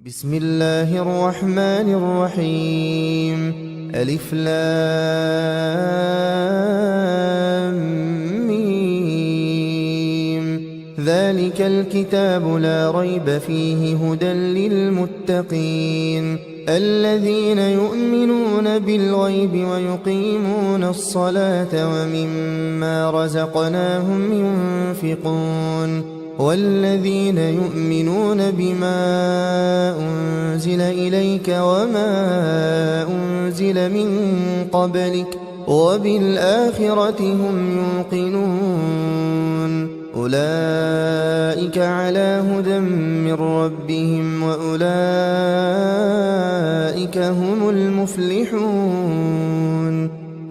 بسم الله الرحمن الرحيم. ألف لام ميم. ذلك الكتاب لا ريب فيه هدى للمتقين الذين يؤمنون بالغيب ويقيمون الصلاة ومما رزقناهم ينفقون والذين يؤمنون بما أنزل إليك وما أنزل من قبلك وبالآخرة هم يوقنون أولئك على هدى من ربهم وأولئك هم المفلحون.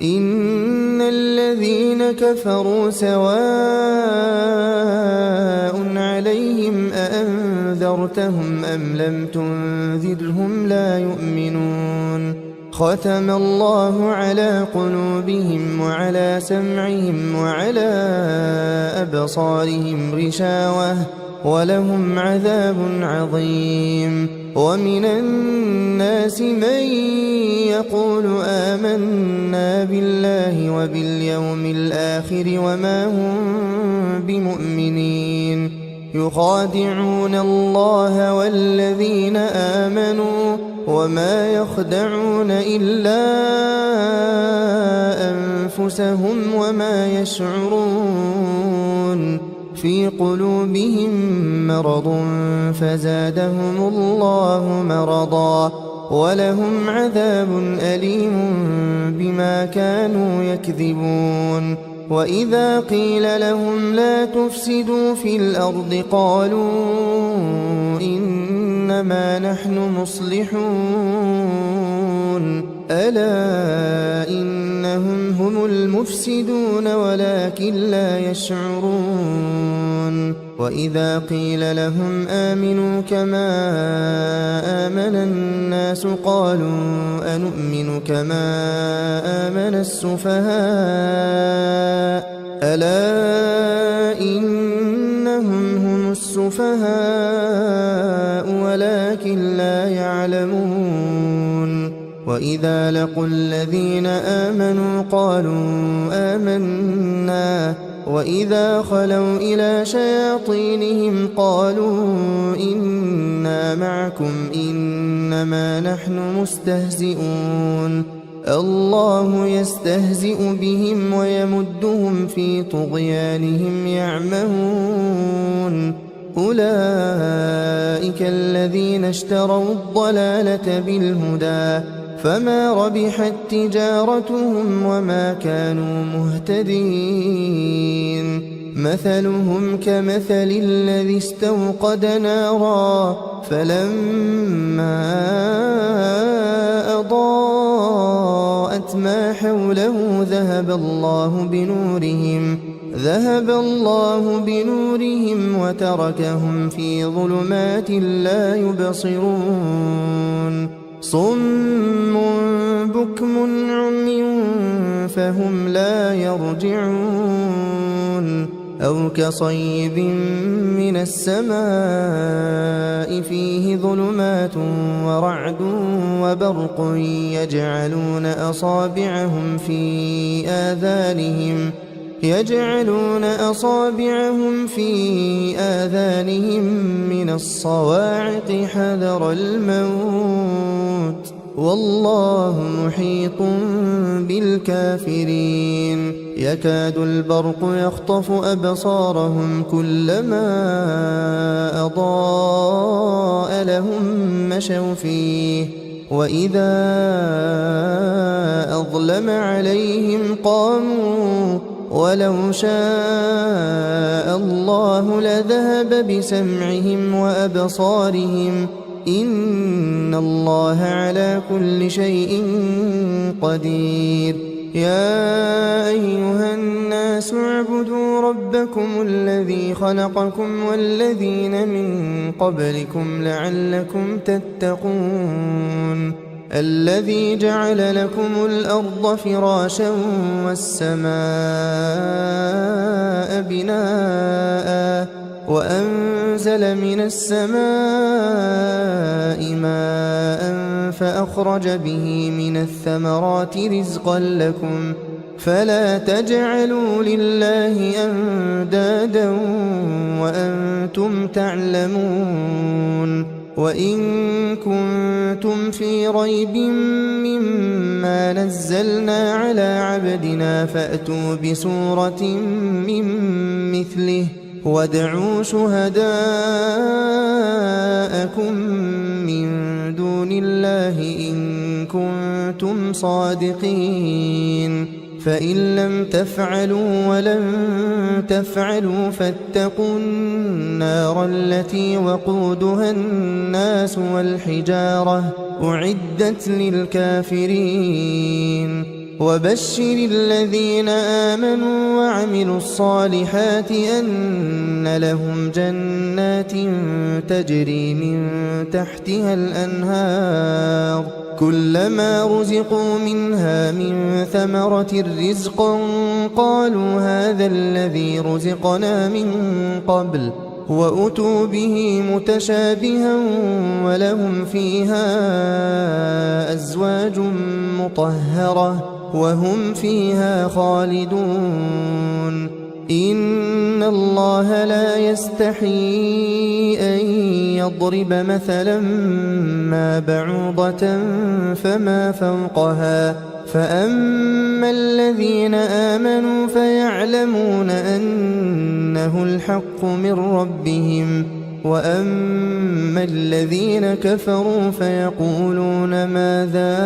إن الذين كفروا سواء عليهم أأنذرتهم أم لم تنذرهم لا يؤمنون. ختم الله على قلوبهم وعلى سمعهم وعلى أبصارهم غشاوة ولهم عذاب عظيم. ومن الناس من يقول آمنا بالله وباليوم الآخر وما هم بمؤمنين يخادعون الله والذين آمنوا وما يخدعون إلا أنفسهم وما يشعرون. في قلوبهم مرض فزادهم الله مرضا ولهم عذاب أليم بما كانوا يكذبون. وإذا قيل لهم لا تفسدوا في الأرض قالوا إنما نحن مصلحون ألا إنهم هم المفسدون ولكن لا يشعرون. وإذا قيل لهم آمنوا كما آمن الناس قالوا أنؤمن كما آمن السفهاء ألا إنهم هم السفهاء ولكن لا يعلمون. وإذا لقوا الذين آمنوا قالوا آمنا وإذا خلوا إلى شياطينهم قالوا إنا معكم إنما نحن مستهزئون. الله يستهزئ بهم ويمدهم في طغيانهم يعمهون. أولئك الذين اشتروا الضلالة بالهدى فما ربحت تجارتهم وما كانوا مهتدين. مثلهم كمثل الذي استوقد نارا فلما أضاءت ما حوله ذهب الله بنورهم وتركهم في ظلمات لا يبصرون. صم بكم عمي فهم لا يرجعون. أو كصيب من السماء فيه ظلمات ورعد وبرق يجعلون أصابعهم في آذانهم من الصواعق حذر الموت والله محيط بالكافرين. يكاد البرق يخطف أبصارهم كلما أضاء لهم مشوا فيه وإذا أظلم عليهم قاموا ولو شاء الله لذهب بسمعهم وأبصارهم إن الله على كل شيء قدير. يا أيها الناس اعبدوا ربكم الذي خلقكم والذين من قبلكم لعلكم تتقون. الذي جعل لكم الأرض فراشا والسماء بناء وأنزل من السماء فأخرج به من الثمرات رزقا لكم فلا تجعلوا لله أندادا وأنتم تعلمون وإن كنتم في ريب مما نزلنا على عبدنا فأتوا بسورة من مثله وادعوا شهداءكم من دون الله إن كنتم صادقين فإن لم تفعلوا ولن تفعلوا فاتقوا النار التي وقودها الناس والحجارة أعدت للكافرين وبشر الذين آمنوا وعملوا الصالحات أن لهم جنات تجري من تحتها الأنهار كلما رزقوا منها من ثمرة رزقا قالوا هذا الذي رزقنا من قبل وأتوا به متشابها ولهم فيها أزواج مطهرة وهم فيها خالدون إن الله لا يستحيي أن يضرب مثلا ما بعوضة فما فوقها فأما الذين آمنوا فيعلمون أنه الحق من ربهم وأما الذين كفروا فيقولون ماذا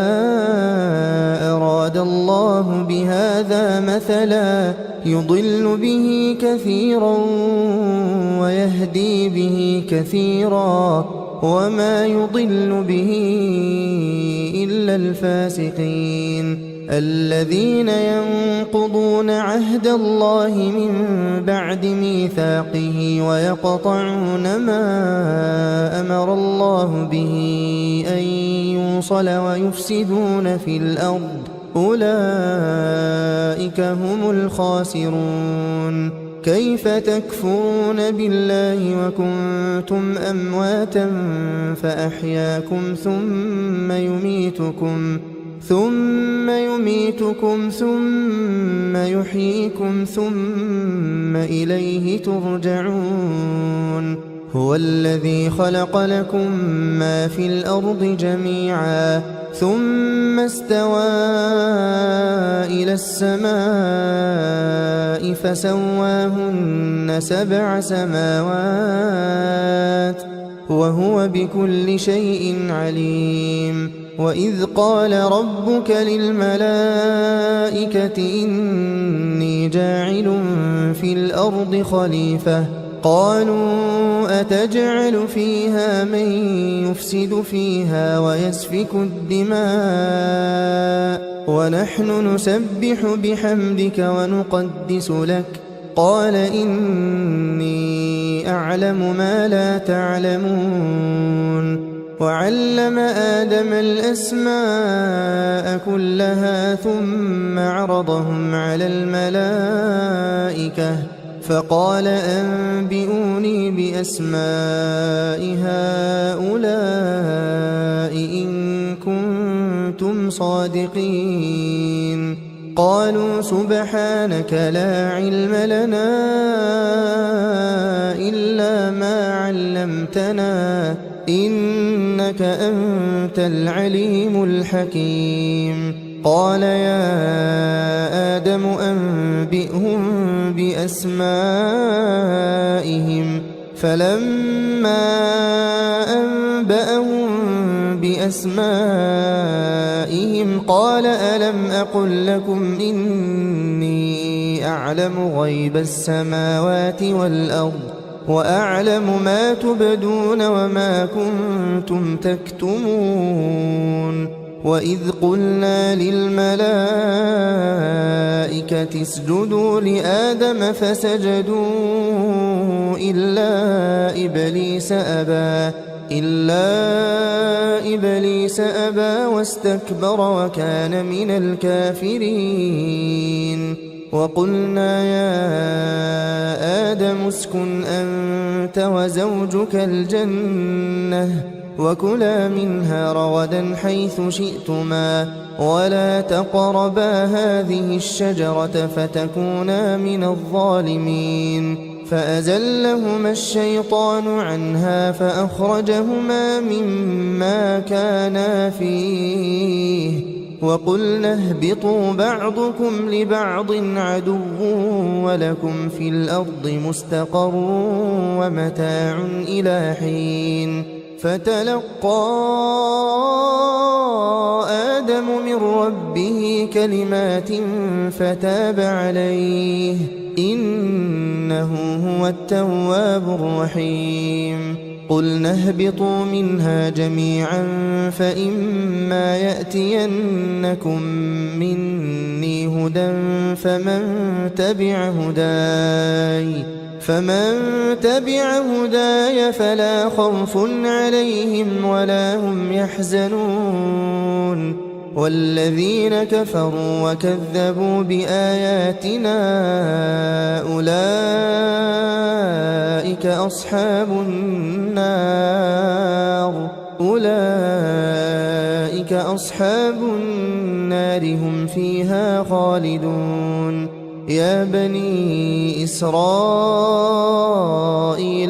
أراد الله بهذا مثلا يضل به كثيرا ويهدي به كثيرا وما يضل به إلا الفاسقين الذين ينقضون عهد الله من بعد ميثاقه ويقطعون ما أمر الله به أن يوصل ويفسدون في الأرض أولئك هم الخاسرون كيف تكفرون بالله وكنتم أمواتا فأحياكم ثم يميتكم ثم يحييكم ثم إليه ترجعون هو الذي خلق لكم ما في الأرض جميعا ثم استوى إلى السماء فسواهن 7 سماوات وهو بكل شيء عليم وإذ قال ربك للملائكة إني جاعل في الأرض خليفة قالوا أتجعل فيها من يفسد فيها ويسفك الدماء ونحن نسبح بحمدك ونقدس لك قال إني أعلم ما لا تعلمون وعلم آدم الأسماء كلها ثم عرضهم على الملائكة فقال أنبئوني بأسماء هؤلاء إن كنتم صادقين قالوا سبحانك لا علم لنا إلا ما علمتنا إنك أنت العليم الحكيم قال يا آدم أنبئهم بأسمائهم فلما أنبأهم بأسمائهم قال ألم أقل لكم إني أعلم غيب السماوات والأرض وأعلم ما تبدون وما كنتم تكتمون وإذ قلنا للملائكة اسجدوا لآدم فسجدوا إلا إبليس أبى واستكبر وكان من الكافرين وقلنا يا آدم اسكن أنت وزوجك الجنة وكلا منها رغدا حيث شئتما ولا تقربا هذه الشجرة فتكونا من الظالمين فأزلهما الشيطان عنها فأخرجهما مما كانا فيه وقلنا اهبطوا بعضكم لبعض عدو ولكم في الأرض مستقر ومتاع إلى حين فتلقى آدم من ربه كلمات فتاب عليه إنه هو التواب الرحيم قلنا اهبطوا منها جميعا فإما يأتينكم مني هدى فمن تبع هداي فلا خوف عليهم ولا هم يحزنون والذين كفروا وكذبوا بآياتنا أولئك أصحاب النار هم فيها خالدون يا بني إسرائيل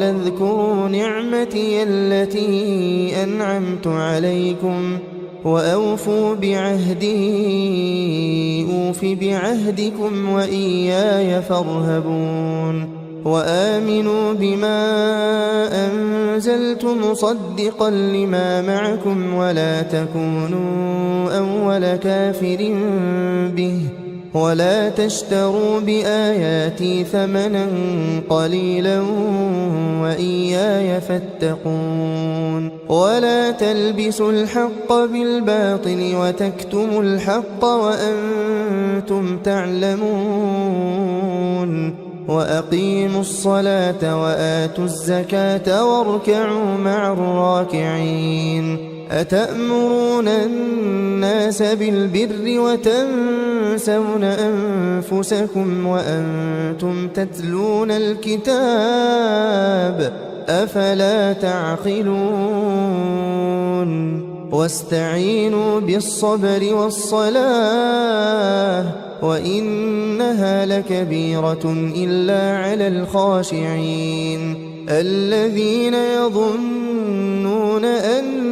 اذكروا نعمتي التي أنعمت عليكم وأوفوا بعهدي أوف بعهدكم وإياي فارهبون وآمنوا بما أنزلت مصدقا لما معكم ولا تكونوا أول كافر به ولا تشتروا بآياتي ثمنا قليلا وإياي فاتقون ولا تلبسوا الحق بالباطل وتكتموا الحق وأنتم تعلمون وأقيموا الصلاة وآتوا الزكاة واركعوا مع الراكعين أتأمرون الناس بالبر وتنسون أنفسكم وأنتم تتلون الكتاب أفلا تعقلون واستعينوا بالصبر والصلاة وإنها لكبيرة إلا على الخاشعين الذين يظنون أنهم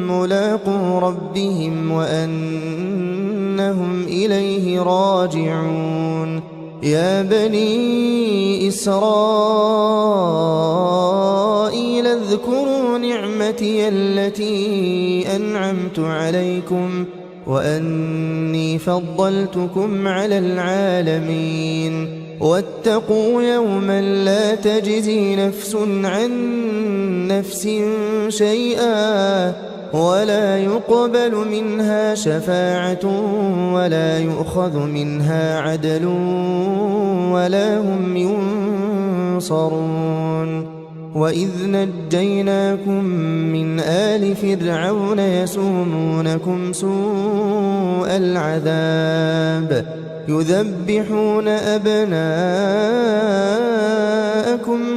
ملاقو ربهم وأنهم إليه راجعون يا بني إسرائيل اذكروا نعمتي التي أنعمت عليكم وأني فضلتكم على العالمين واتقوا يوما لا تجزي نفس عن نفس شيئا ولا يقبل منها شفاعة ولا يؤخذ منها عدل ولا هم ينصرون وإذ نجيناكم من آل فرعون يسومونكم سوء العذاب يذبحون أبناءكم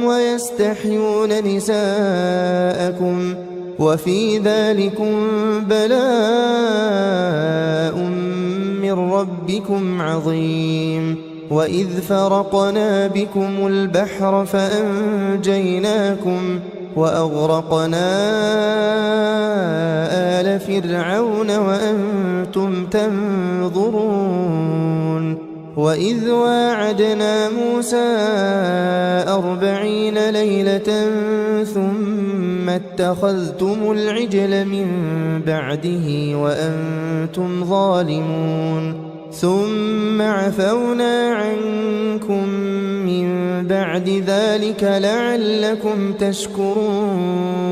ويستحيون نساءكم وفي ذلكم بلاء من ربكم عظيم وإذ فرقنا بكم البحر فأنجيناكم وأغرقنا آل فرعون وأنتم تنظرون وإذ واعدنا موسى 40 ليلة ثم اتخذتم العجل من بعده وأنتم ظالمون ثم عفونا عنكم من بعد ذلك لعلكم تشكرون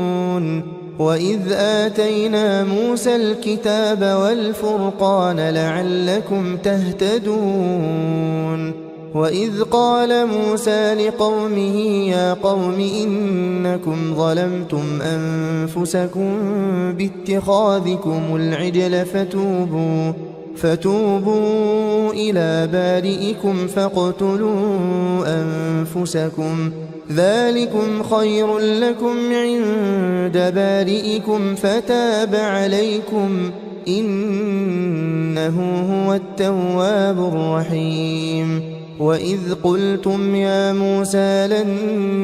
وإذ آتينا موسى الكتاب والفرقان لعلكم تهتدون وإذ قال موسى لقومه يا قوم إنكم ظلمتم أنفسكم باتخاذكم العجل فتوبوا إلى بارئكم فاقتلوا أنفسكم ذلكم خير لكم عند بارئكم فتاب عليكم إنه هو التواب الرحيم وإذ قلتم يا موسى لن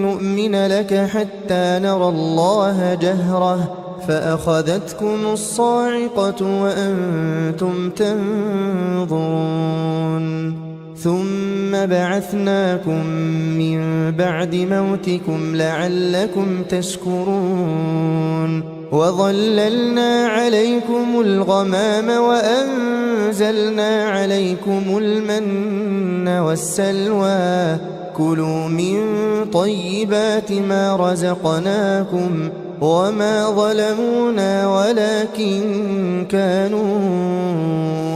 نؤمن لك حتى نرى الله جهرة فأخذتكم الصاعقة وأنتم تنظرون ثم بعثناكم من بعد موتكم لعلكم تشكرون وظللنا عليكم الغمام وأنزلنا عليكم المن والسلوى كلوا من طيبات ما رزقناكم وما ظلمونا ولكن كانوا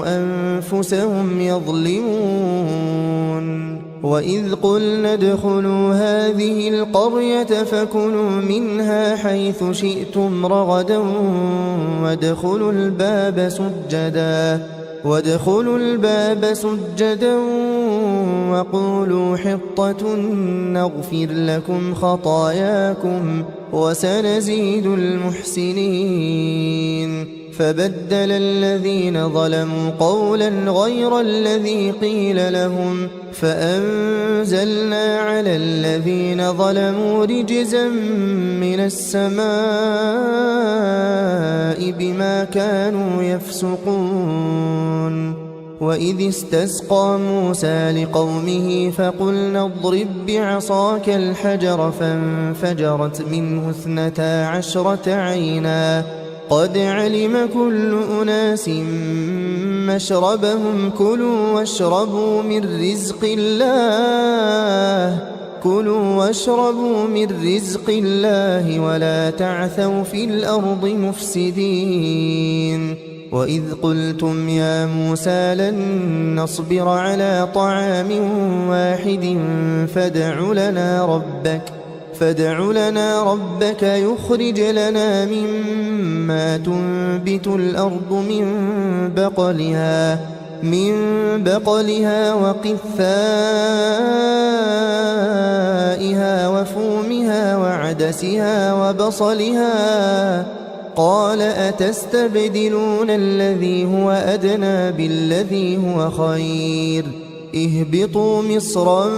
أنفسهم يظلمون وإذ قلنا ادخلوا هذه القرية فكلوا منها حيث شئتم رغدا وادخلوا الباب سجدا وقولوا حطة نغفر لكم خطاياكم وسنزيد المحسنين فبدل الذين ظلموا قولا غير الذي قيل لهم فأنزلنا على الذين ظلموا رجزا من السماء بما كانوا يفسقون وإذ استسقى موسى لقومه فقلنا اضرب بعصاك الحجر فانفجرت منه 12 عينا قد علم كل أناس مشربهم كلوا واشربوا من رزق الله ولا تعثوا في الأرض مفسدين وإذ قلتم يا موسى لن نصبر على طعام واحد فادع لنا ربك يخرج لنا مما تنبت الأرض من بقلها وقثائها وفومها وعدسها وبصلها قال أتستبدلون الذي هو أدنى بالذي هو خير اهبطوا مصرا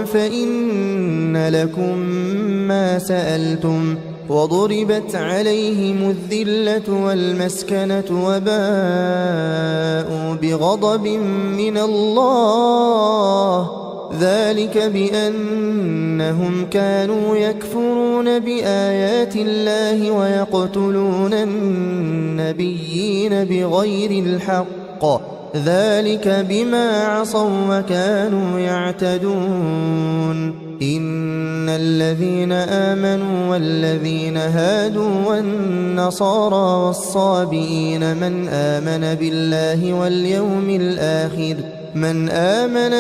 فإن لكم ما سألتم وضربت عليهم الذلة والمسكنة وباءوا بغضب من الله ذلك بأنهم كانوا يكفرون بآيات الله ويقتلون النبيين بغير الحق ذلك بما عصوا وكانوا يعتدون إن الذين آمنوا والذين هادوا والنصارى والصابئين من آمن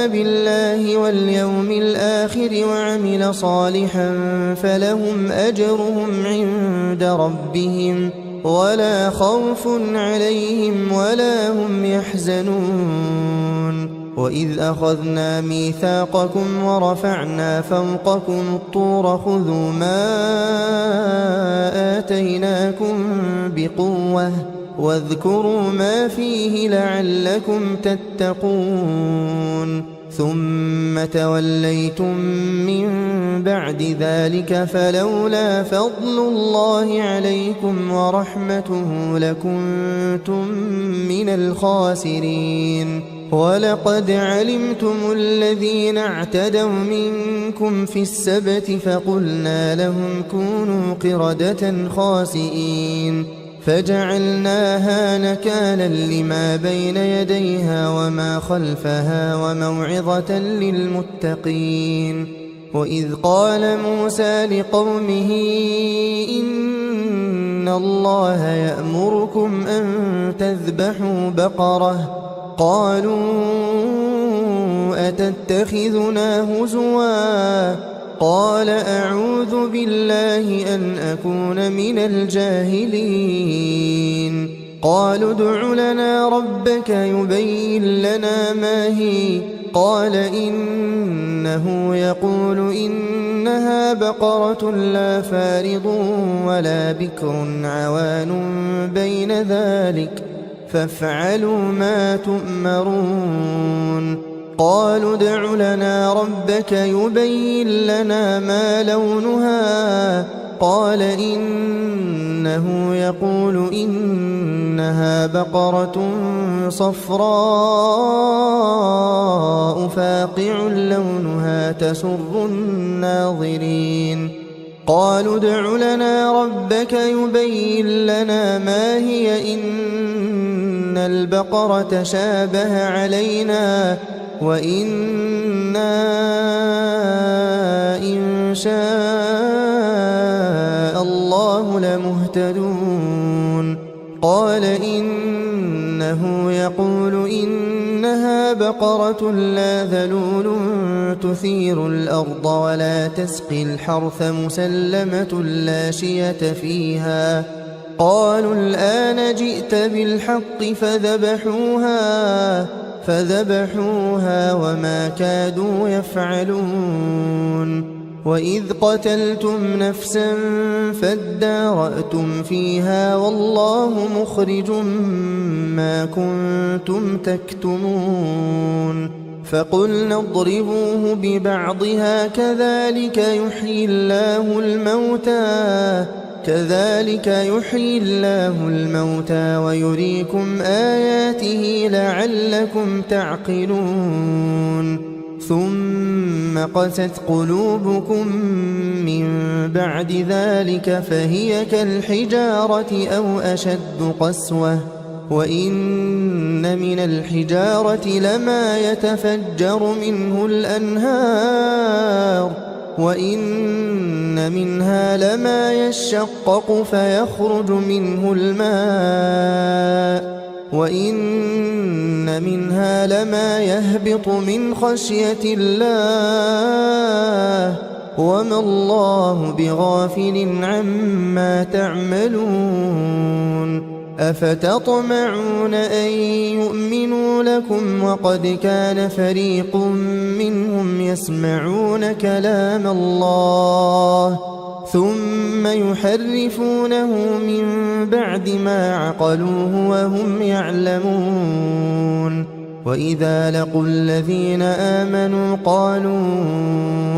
بالله واليوم الآخر وعمل صالحا فلهم أجرهم عند ربهم ولا خوف عليهم ولا هم يحزنون وإذ أخذنا ميثاقكم ورفعنا فوقكم الطور خذوا ما آتيناكم بقوة واذكروا ما فيه لعلكم تتقون ثم توليتم من بعد ذلك فلولا فضل الله عليكم ورحمته لكنتم من الخاسرين ولقد علمتم الذين اعتدوا منكم في السبت فقلنا لهم كونوا قردة خاسئين فجعلناها نكالا لما بين يديها وما خلفها وموعظة للمتقين وإذ قال موسى لقومه إن الله يأمركم أن تذبحوا بقرة قالوا أتتخذنا هزوا قال أعوذ بالله أن أكون من الجاهلين قالوا ادع لنا ربك يبين لنا ما هي قال إنه يقول إنها بقرة لا فارض ولا بكر عوان بين ذلك فافعلوا ما تؤمرون قالوا ادع لنا ربك يبين لنا ما لونها قال إنه يقول إنها بقرة صفراء فاقع لونها تسر الناظرين قالوا ادع لنا ربك يبين لنا ما هي إن البقرة شابه علينا وإنا إن شاء الله لمهتدون قال إنه يقول إنها بقرة لا ذلول تثير الأرض ولا تسقي الحرث مسلمة لا شية فيها قالوا الآن جئت بالحق فذبحوها وما كادوا يفعلون وإذ قتلتم نفسا فادارأتم فيها والله مخرج ما كنتم تكتمون فقلنا اضربوه ببعضها كذلك يحيي الله الموتى ويريكم آياته لعلكم تعقلون ثم قست قلوبكم من بعد ذلك فهي كالحجارة أو أشد قسوة وإن من الحجارة لما يتفجر منه الأنهار وإن منها لما يشقق فيخرج منه الماء وإن منها لما يهبط من خشية الله وما الله بغافل عما تعملون أفتطمعون أن يؤمنوا لكم وقد كان فريق منهم يسمعون كلام الله ثم يحرفونه من بعد ما عقلوه وهم يعلمون وإذا لقوا الذين آمنوا قالوا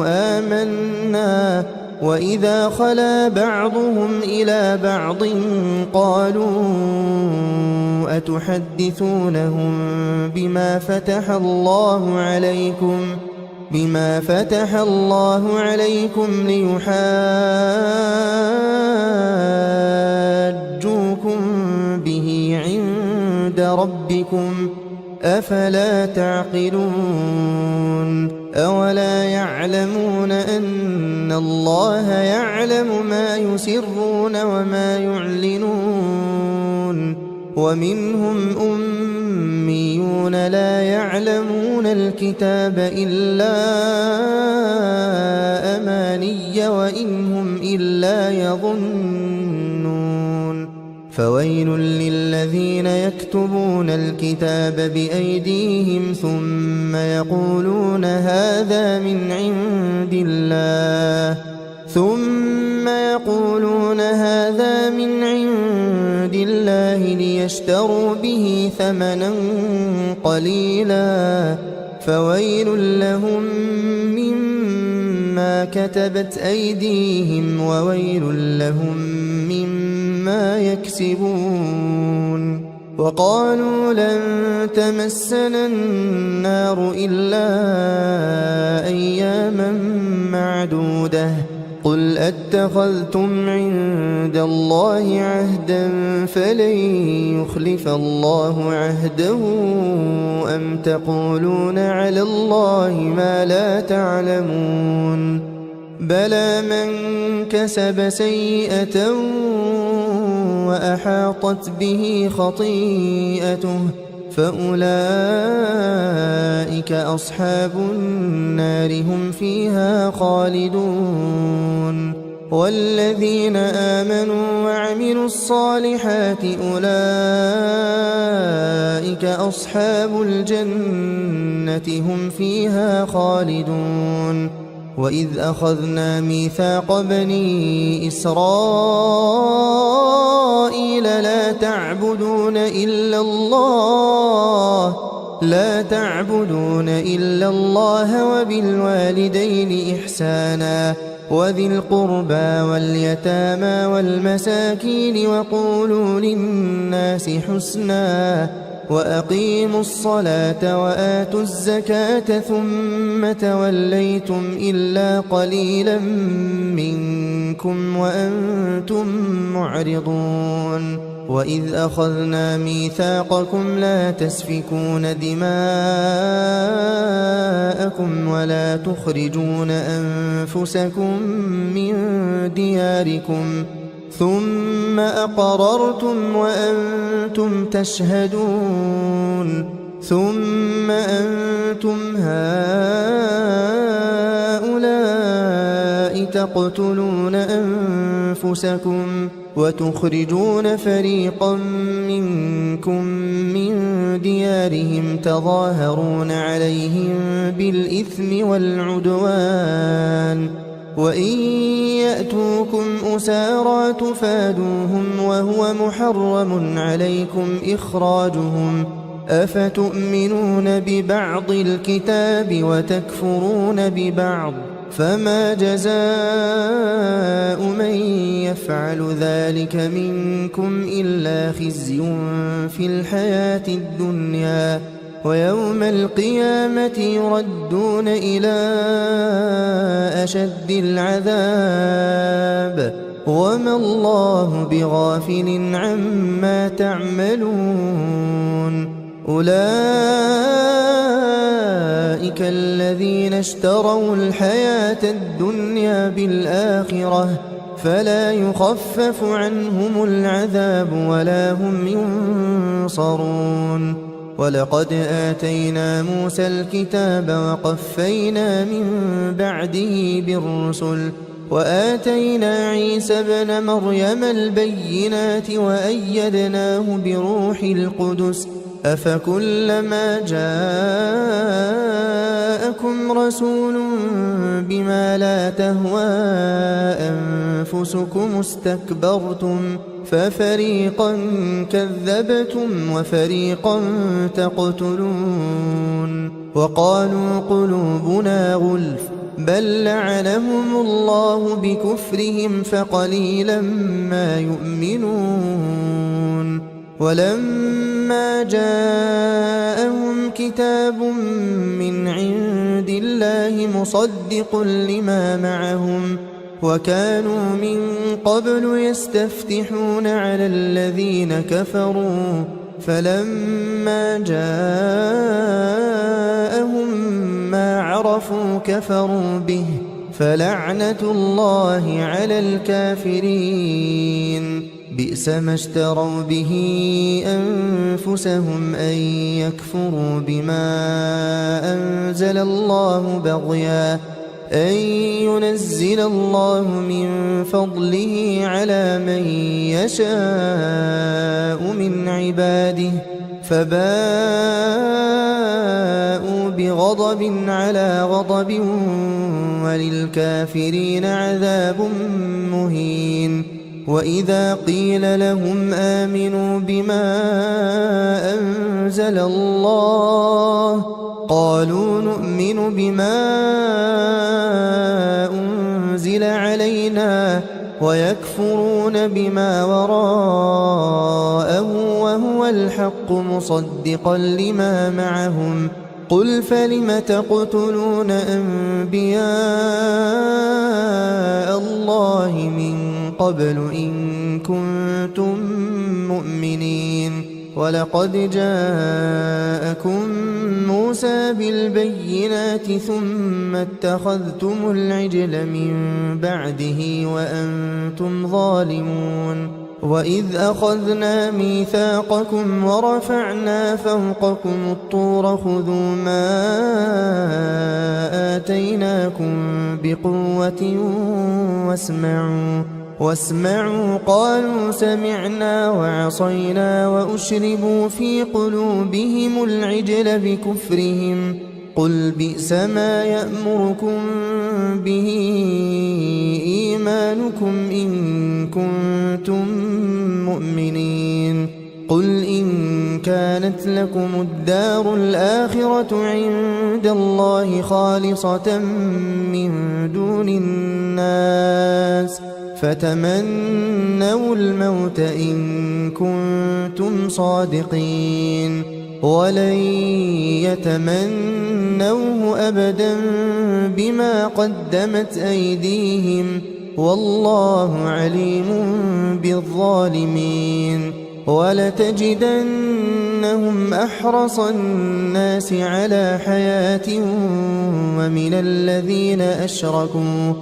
آمنا وإذا خلا بعضهم إلى بعض قالوا أتحدثونهم بما فتح الله عليكم ليحاجوكم به عند ربكم أفلا تعقلون أولا يعلمون أن الله يعلم ما يسرون وما يعلنون ومنهم أميون لا يعلمون الكتاب إلا أماني وإن هم إلا يظنون فويل للذين يكتبون الكتاب بأيديهم ثم يقولون هذا من عند الله ليشتروا به ثمنا قليلا فويل لهم مما كتبت أيديهم وويل لهم مما يكسبون وقالوا لن تمسنا النار إلا أياما معدودة قل أتخذتم عند الله عهدا فلن يخلف الله عهده أم تقولون على الله ما لا تعلمون بلى من كسب سيئة وأحاطت به خطيئته فأولئك أصحاب النار هم فيها خالدون والذين آمنوا وعملوا الصالحات أولئك أصحاب الجنة هم فيها خالدون وإذ أخذنا ميثاق بني إسرائيل لا تعبدون إلا الله وبالوالدين إحسانا وذي القربى واليتامى والمساكين وقولوا للناس حسنا وأقيموا الصلاة وآتوا الزكاة ثم توليتم إلا قليلا منكم وأنتم معرضون وإذ أخذنا ميثاقكم لا تسفكون دماءكم ولا تخرجون أنفسكم من دياركم ثم أقررتم وأنتم تشهدون ثم أنتم هؤلاء تقتلون أنفسكم وتخرجون فريقا منكم من ديارهم تظاهرون عليهم بالإثم والعدوان وإن يأتوكم أسارى تفادوهم وهو محرم عليكم إخراجهم أفتؤمنون ببعض الكتاب وتكفرون ببعض فما جزاء من يفعل ذلك منكم إلا خزي في الحياة الدنيا ويوم القيامة يردون إلى أشد العذاب وما الله بغافل عما تعملون أولئك الذين اشتروا الحياة الدنيا بالآخرة فلا يخفف عنهم العذاب ولا هم ينصرون ولقد آتينا موسى الكتاب وقفينا من بعده بالرسل وآتينا عيسى ابن مريم البينات وأيدناه بروح القدس أفكلما جاءكم رسول بما لا تهوى أنفسكم استكبرتم ففريقا كذبتم وفريقا تقتلون وقالوا قلوبنا غلف بل لعنهم الله بكفرهم فقليلا ما يؤمنون ولما جاءهم كتاب من عند الله مصدق لما معهم وكانوا من قبل يستفتحون على الذين كفروا فلما جاءهم ما عرفوا كفروا به فلعنة الله على الكافرين بئس ما اشتروا به أنفسهم أن يكفروا بما أنزل الله بغيا أن ينزل الله من فضله على من يشاء من عباده فباءوا بغضب على غضب وللكافرين عذاب مهين وإذا قيل لهم آمنوا بما أنزل الله قالوا نؤمن بما أنزل علينا ويكفرون بما وراءه وهو الحق مصدقا لما معهم قل فلم تقتلون أنبياء الله من قبل إن كنتم مؤمنين ولقد جاءكم موسى بالبينات ثم اتخذتم العجل من بعده وأنتم ظالمون وإذ أخذنا ميثاقكم ورفعنا فوقكم الطور خذوا ما آتيناكم بقوة واسمعوا قالوا سمعنا وعصينا وأشربوا في قلوبهم العجل بكفرهم قل بئس ما يأمركم به إيمانكم إن كنتم مؤمنين قل إن كانت لكم الدار الآخرة عند الله خالصة من دون الناس فتمنوا الموت إن كنتم صادقين ولن يتمنوه أبدا بما قدمت أيديهم والله عليم بالظالمين ولتجدنهم أحرص الناس على حياة ومن الذين أشركوا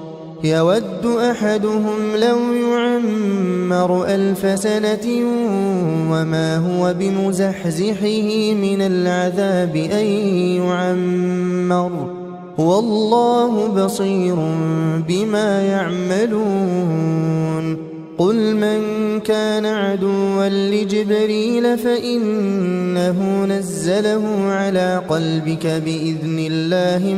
يود أحدهم لو يعمر 1000 سنة وما هو بمزحزحه من العذاب أن يعمر والله بصير بما يعملون قل من كان عدوا لجبريل فإنه نزله على قلبك بإذن الله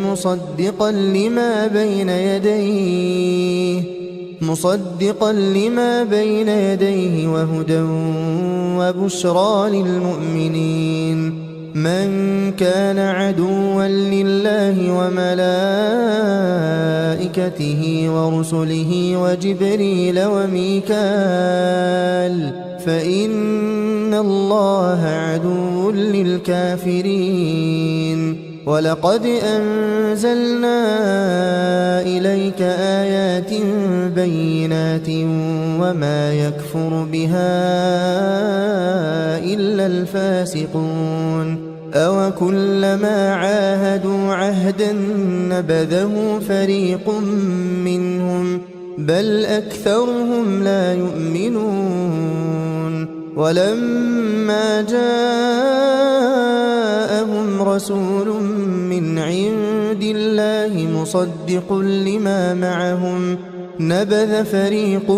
مصدقا لما بين يديه وهدى وبشرى للمؤمنين من كان عدوا لله وملائكته ورسله وجبريل وميكال فإن الله عدو للكافرين ولقد أنزلنا إليك آيات بينات وما يكفر بها إلا الفاسقون أوكلما عاهدوا عهدا نبذه فريق منهم بل أكثرهم لا يؤمنون ولما جاءهم رسول من عند الله مصدق لما معهم نبذ فريق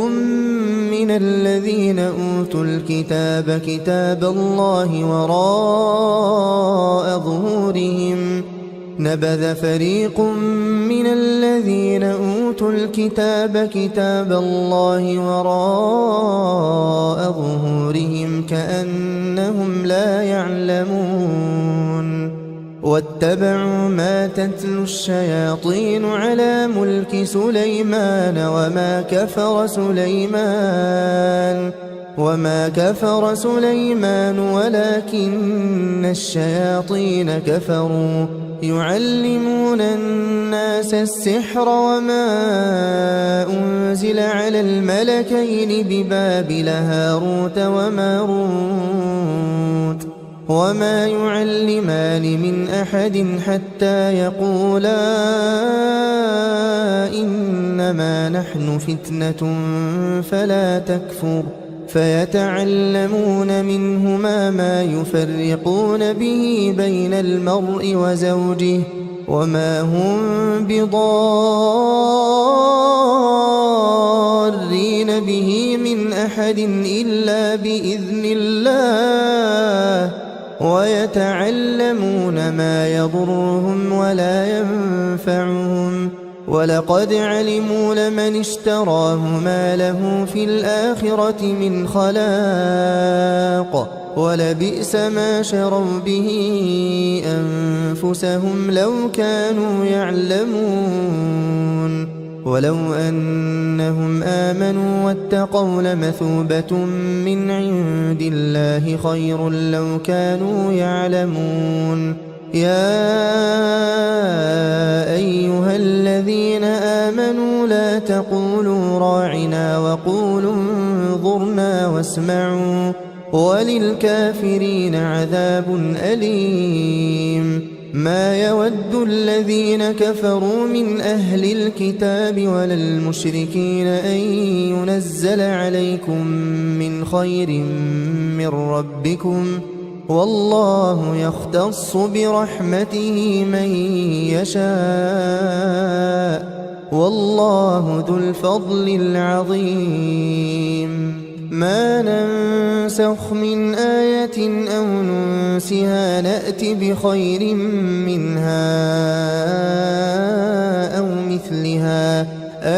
من الذين أوتوا الكتاب كتاب الله وراء ظهورهم كأنهم لا يعلمون واتبعوا ما تتلو الشياطين على ملك سليمان وما كفر سليمان ولكن الشياطين كفروا يعلمون الناس السحر وما أنزل على الملكين ببابل هاروت وماروت وما يعلمان من أحد حتى يقولا إنما نحن فتنة فلا تكفر فيتعلمون منهما ما يفرقون به بين المرء وزوجه وما هم بضارين به من أحد إلا بإذن الله ويتعلمون ما يضرهم ولا ينفعهم ولقد علموا لمن اشتراه ما له في الآخرة من خلاق ولبئس ما شروا به أنفسهم لو كانوا يعلمون ولو أنهم آمنوا واتقوا لمثوبة من عند الله خير لو كانوا يعلمون يا أيها الذين آمنوا لا تقولوا راعنا وقولوا انظرنا واسمعوا وللكافرين عذاب أليم ما يود الذين كفروا من أهل الكتاب ولا المشركين أن ينزل عليكم من خير من ربكم والله يختص برحمته من يشاء والله ذو الفضل العظيم ما ننسخ من آية أو ننسها نأت بخير منها أو مثلها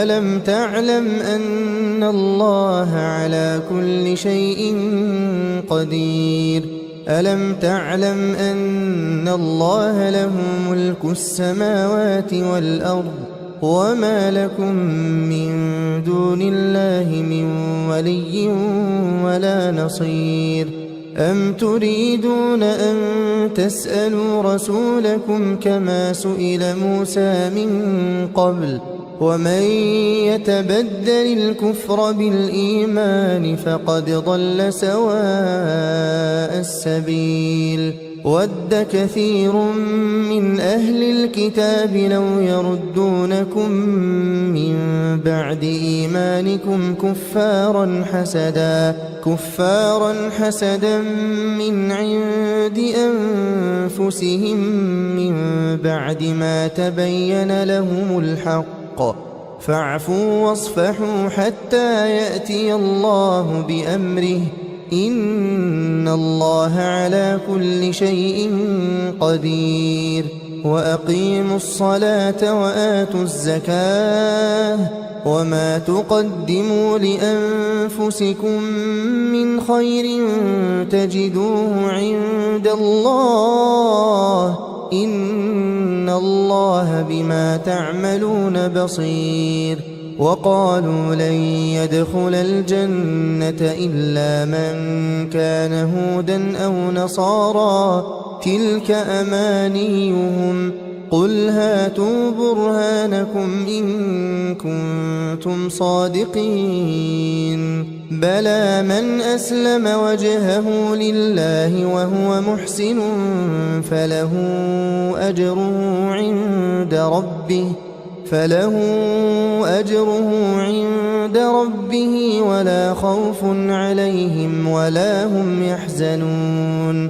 ألم تعلم أن الله على كل شيء قدير ألم تعلم أن الله له ملك السماوات والأرض وما لكم من دون الله من ولي ولا نصير أم تريدون أن تسألوا رسولكم كما سئل موسى من قبل ومن يتبدل الكفر بالإيمان فقد ضل سواء السبيل ود كثير من أهل الكتاب لو يردونكم من بعد إيمانكم كفارا حسدا من عند أنفسهم من بعد ما تبين لهم الحق فاعفوا واصفحوا حتى يأتي الله بأمره إن الله على كل شيء قدير وأقيموا الصلاة وآتوا الزكاة وما تقدموا لأنفسكم من خير تجدوه عند الله إن الله بما تعملون بصير وقالوا لن يدخل الجنة إلا من كان هودا أو نصارى تلك أمانيهم قل هاتوا برهانكم إن كنتم صادقين بلى من أسلم وجهه لله وهو محسن فله أجره عند ربه ولا خوف عليهم ولا هم يحزنون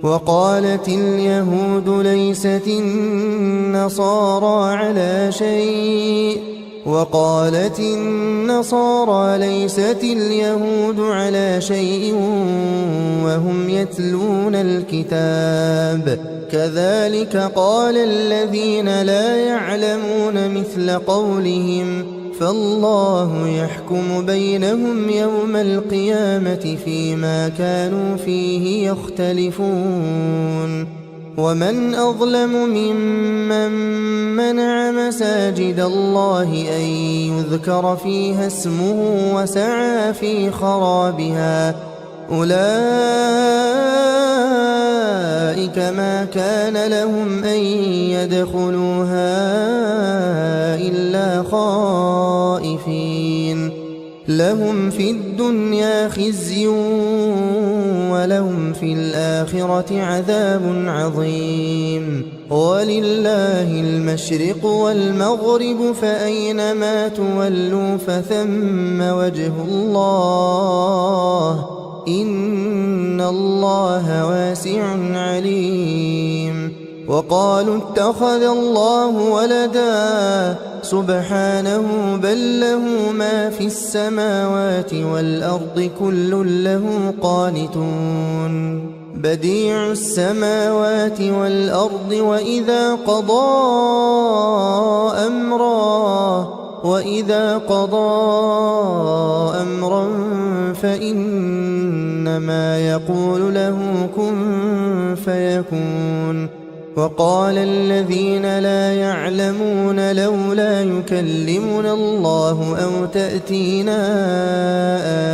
وقالت اليهود ليست النصارى على شيء وقالت النصارى ليست اليهود على شيء وهم يتلون الكتاب كذلك قال الذين لا يعلمون مثل قولهم فالله يحكم بينهم يوم القيامة فيما كانوا فيه يختلفون ومن أظلم ممن منع مساجد الله أن يذكر فيها اسمه وسعى في خرابها أولئك ما كان لهم أن يدخلوها إلا خائفين لهم في الدنيا خزي ولهم في الآخرة عذاب عظيم ولله المشرق والمغرب فأينما تولوا فثم وجه الله إن الله واسع عليم وقالوا اتخذ الله ولدا سبحانه بل له ما في السماوات والأرض كل له قانتون بديع السماوات والأرض وإذا قضى أمرا فإنما يقول له كن فيكون وقال الذين لا يعلمون لولا يكلمنا الله أو تأتينا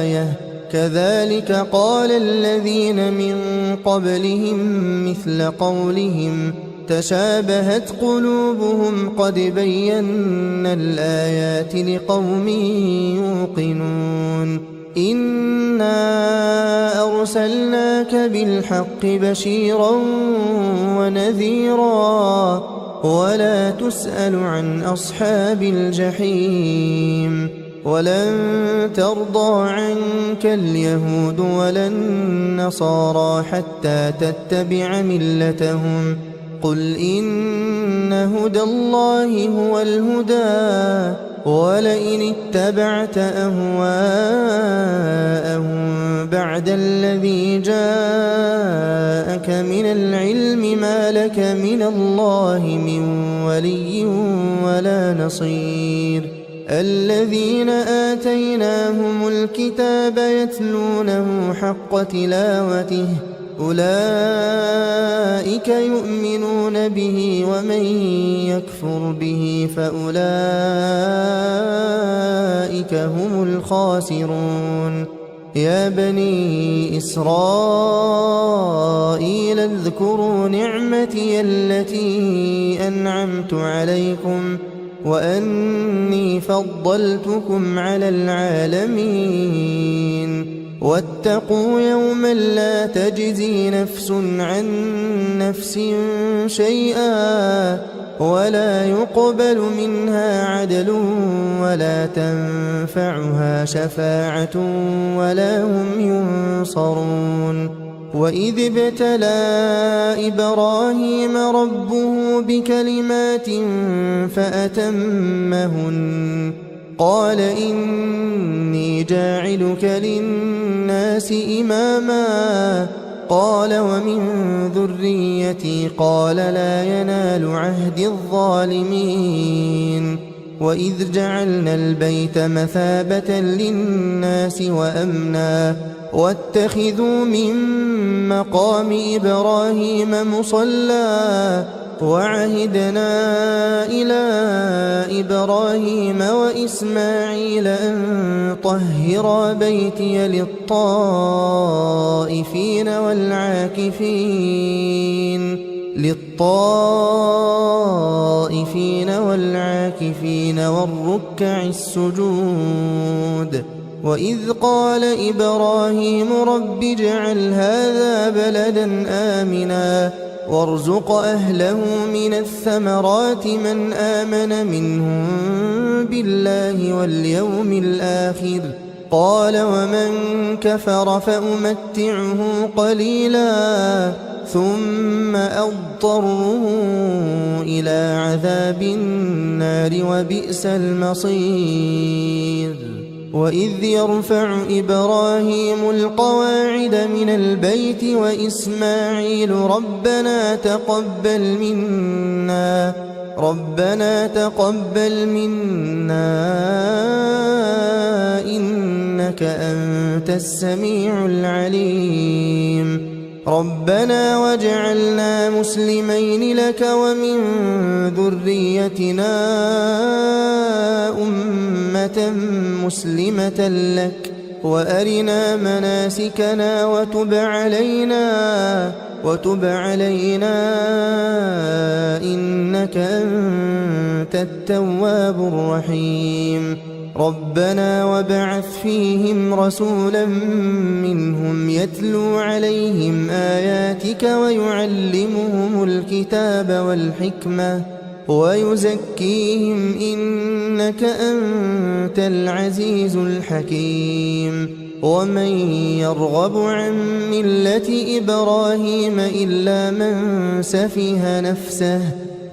آية كذلك قال الذين من قبلهم مثل قولهم تشابهت قلوبهم قد بينا الآيات لقوم يوقنون إنا أرسلناك بالحق بشيرا ونذيرا ولا تسأل عن أصحاب الجحيم ولن ترضى عنك اليهود ولا النصارى حتى تتبع ملتهم قل إن هدى الله هو الهدى ولئن اتبعت أهواءهم بعد الذي جاءك من العلم ما لك من الله من ولي ولا نصير الذين آتيناهم الكتاب يتلونه حق تلاوته أولئك يؤمنون به ومن يكفر به فأولئك هم الخاسرون يا بني إسرائيل اذكروا نعمتي التي أنعمت عليكم وأني فضلتكم على العالمين واتقوا يوما لا تجزي نفس عن نفس شيئا ولا يقبل منها عدل ولا تنفعها شفاعة ولا هم ينصرون وإذ ابتلى إبراهيم ربه بكلمات فأتمهن قال إني جاعلك للناس إماما قال ومن ذريتي قال لا ينال عهد الظالمين وإذ جعلنا البيت مثابة للناس وأمنا واتخذوا من مقام إبراهيم مصلى وعهدنا إلى إبراهيم وإسماعيل أن طهرا بيتي للطائفين والعاكفين والركع السجود وإذ قال إبراهيم رب اجعل هذا بلدا آمنا وارزق أهله من الثمرات من آمن منهم بالله واليوم الآخر قال ومن كفر فأمتعه قليلا ثم أضطره إلى عذاب النار وبئس المصير وإذ يرفع إبراهيم القواعد من البيت وإسماعيل ربنا تقبل منا إنك أنت السميع العليم ربنا واجعلنا مسلمين لك ومن ذريتنا أمة مسلمة لك وأرنا مناسكنا وتب علينا إنك أنت التواب الرحيم ربنا وابعث فيهم رسولا منهم يتلو عليهم آياتك ويعلمهم الكتاب والحكمة ويزكيهم إنك أنت العزيز الحكيم ومن يرغب عن ملة إبراهيم إلا من سفه نفسه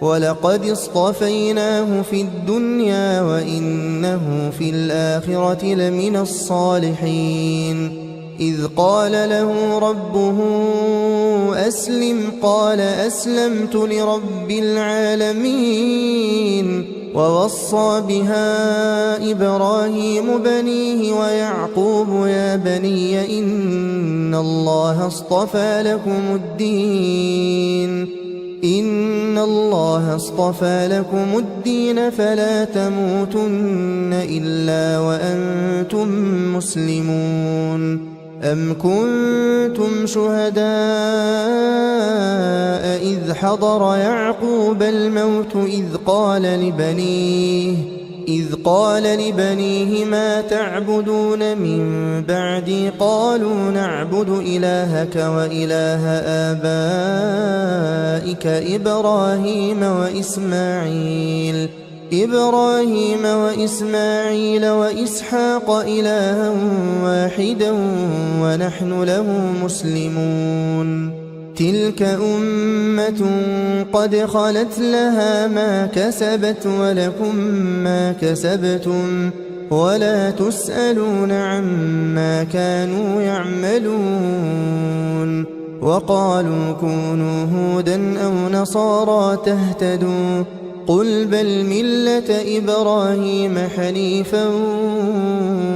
ولقد اصطفيناه في الدنيا وإنه في الآخرة لمن الصالحين إذ قال له ربه أسلم قال أسلمت لرب العالمين ووصى بها إبراهيم بنيه ويعقوب يا بني إن الله اصطفى لكم الدين فلا تموتن إلا وأنتم مسلمون أم كنتم شهداء إذ حضر يعقوب الموت إذ إذ قال لبنيه ما تعبدون من بعدي قالوا نعبد إلهك وإله آبائك إبراهيم وإسماعيل وإسحاق إلها واحدا ونحن له مسلمون تلك أمة قد خلت لها ما كسبت ولكم ما كسبتم ولا تسألون عما كانوا يعملون وقالوا كونوا هودا أو نصارى تهتدوا قل بل ملة إبراهيم حنيفا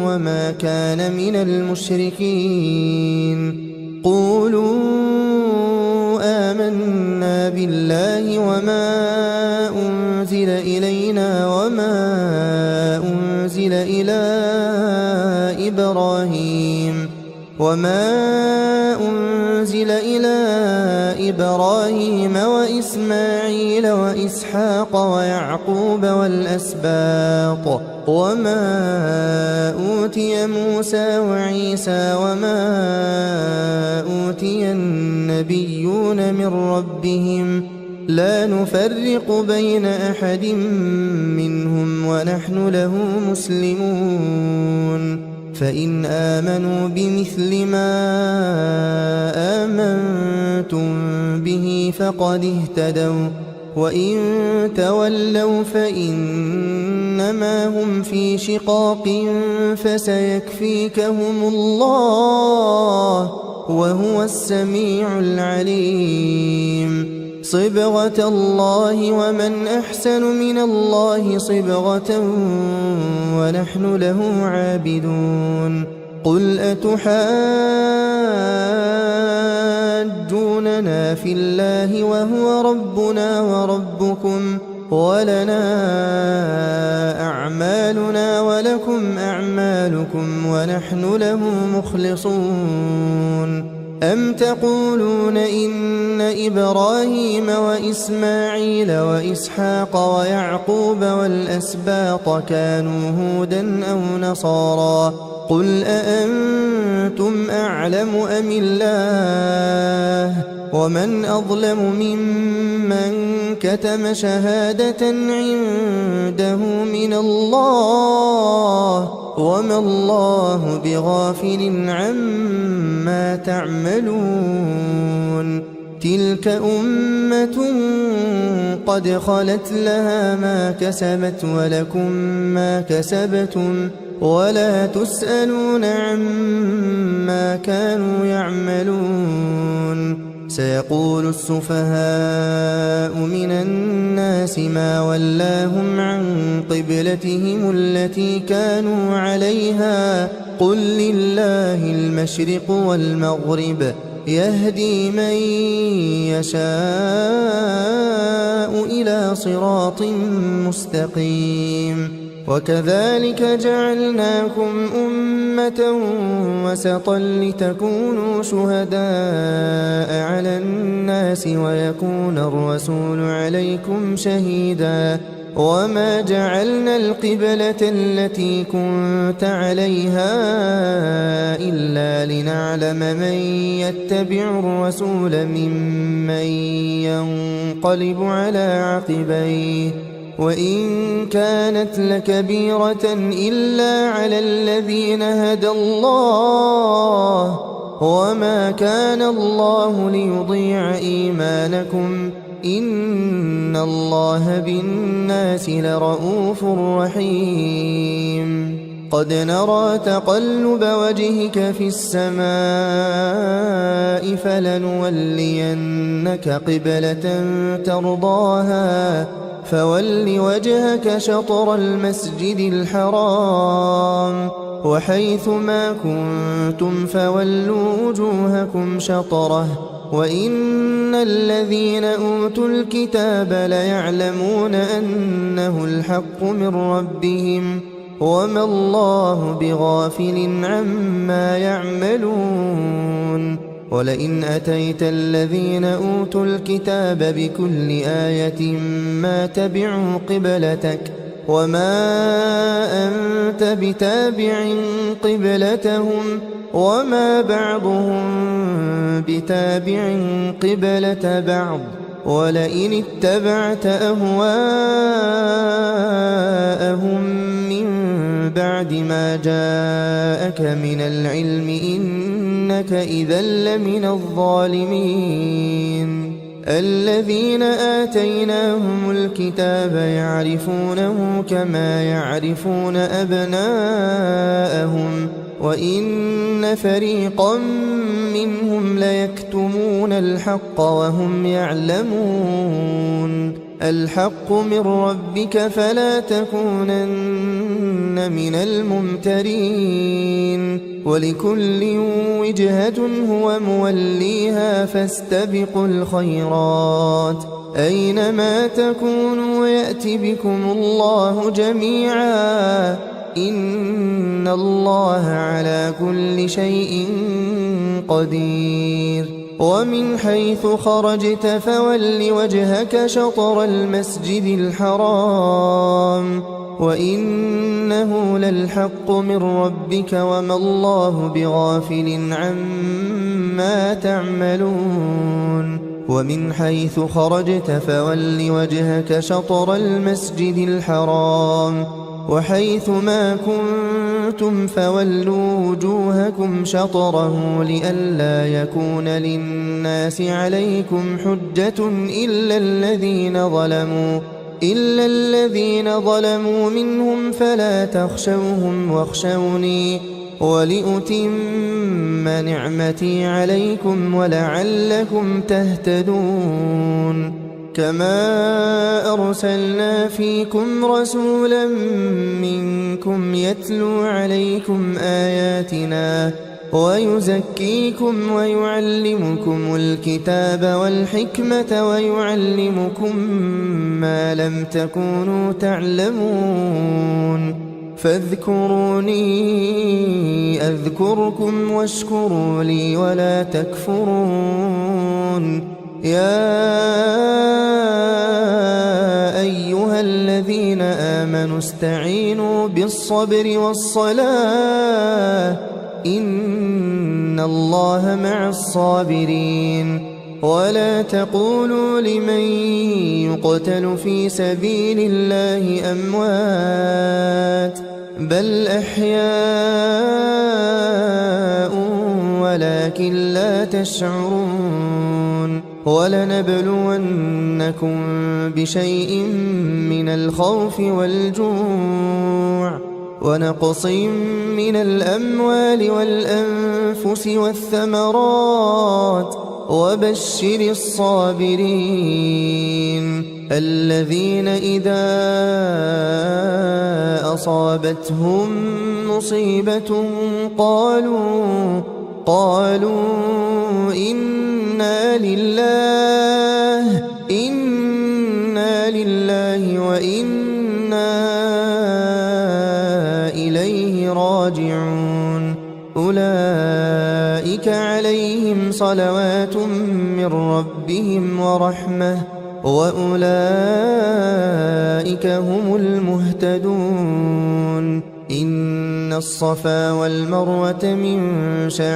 وما كان من المشركين قولوا آمنا بالله وما أنزل إلينا وما أنزل إلى إبراهيم وإسماعيل وإسحاق ويعقوب والأسباط وما أوتي موسى وعيسى وما أوتي النبيون من ربهم لا نفرق بين أحد منهم ونحن له مسلمون فإن آمنوا بمثل ما آمنتم به فقد اهتدوا وإن تولوا فإنما هم في شقاق فسيكفيكهم الله وهو السميع العليم صبغة الله ومن أحسن من الله صبغة ونحن له عابدون قل أتحاجوننا في الله وهو ربنا وربكم ولنا أعمالنا ولكم أعمالكم ونحن له مخلصون أم تقولون إن إبراهيم وإسماعيل وإسحاق ويعقوب والأسباط كانوا هودا أو نصارى قل أأنتم أعلم أم الله ومن أظلم ممن كتم شهادة عنده من الله وما الله بغافل عما تعملون تلك أمة قد خلت لها ما كسبت ولكم ما كسبتم ولا تسألون عما كانوا يعملون سيقول السفهاء من الناس ما ولاهم عن قبلتهم التي كانوا عليها قل لله المشرق والمغرب يهدي من يشاء إلى صراط مستقيم وكذلك جعلناكم أمة وسطا لتكونوا شهداء على الناس ويكون الرسول عليكم شهيدا وما جعلنا القبلة التي كنت عليها إلا لنعلم من يتبع الرسول ممن ينقلب على عقبيه وإن كانت لكبيرة إلا على الذين هدى الله وما كان الله ليضيع إيمانكم إن الله بالناس لرؤوف رحيم قد نرى تقلب وجهك في السماء فلنولينك قبلة ترضاها فول وجهك شطر المسجد الحرام وحيث ما كنتم فولوا وجوهكم شطره وإن الذين أوتوا الكتاب ليعلمون أنه الحق من ربهم وما الله بغافل عما يعملون ولئن أتيت الذين أوتوا الكتاب بكل آية ما تبعوا قبلتك وما أنت بتابع قبلتهم وما بعضهم بتابع قبلة بعض ولئن اتبعت أهواءهم من بعد ما جاءك من العلم إنك إذا لمن الظالمين الذين آتيناهم الكتاب يعرفونه كما يعرفون أبناءهم وإن فريقا منهم ليكتمون الحق وهم يعلمون الحق من ربك فلا تكونن من الممترين ولكل وجهة هو موليها فاستبقوا الخيرات أينما تكونوا يأت بكم الله جميعا إن الله على كل شيء قدير ومن حيث خرجت فول وجهك شطر المسجد الحرام وإنه للحق من ربك وما الله بغافل عما تعملون ومن حيث خرجت فول وجهك شطر المسجد الحرام وحيث ما كنتم فولوا وجوهكم شطره لئلا يكون للناس عليكم حجة إلا الذين ظلموا منهم فلا تخشوهم واخشوني ولأتم نعمتي عليكم ولعلكم تهتدون كما أرسلنا فيكم رسولا منكم يتلو عليكم آياتنا ويزكيكم ويعلمكم الكتاب والحكمة ويعلمكم ما لم تكونوا تعلمون فاذكروني أذكركم واشكروا لي ولا تكفرون يا أيها الذين آمنوا استعينوا بالصبر والصلاة إن الله مع الصابرين ولا تقولوا لمن يقتل في سبيل الله أموات بل أحياء ولكن لا تشعرون ولنبلونكم بشيء من الخوف والجوع ونقص من الأموال والأنفس والثمرات وبشر الصابرين الذين إذا أصابتهم مصيبة قالوا إنا لله وإنا إليه راجعون أولئك عليهم صلوات من ربهم ورحمة وأولئك هم المهتدون إن الصفا والمروة من شعائر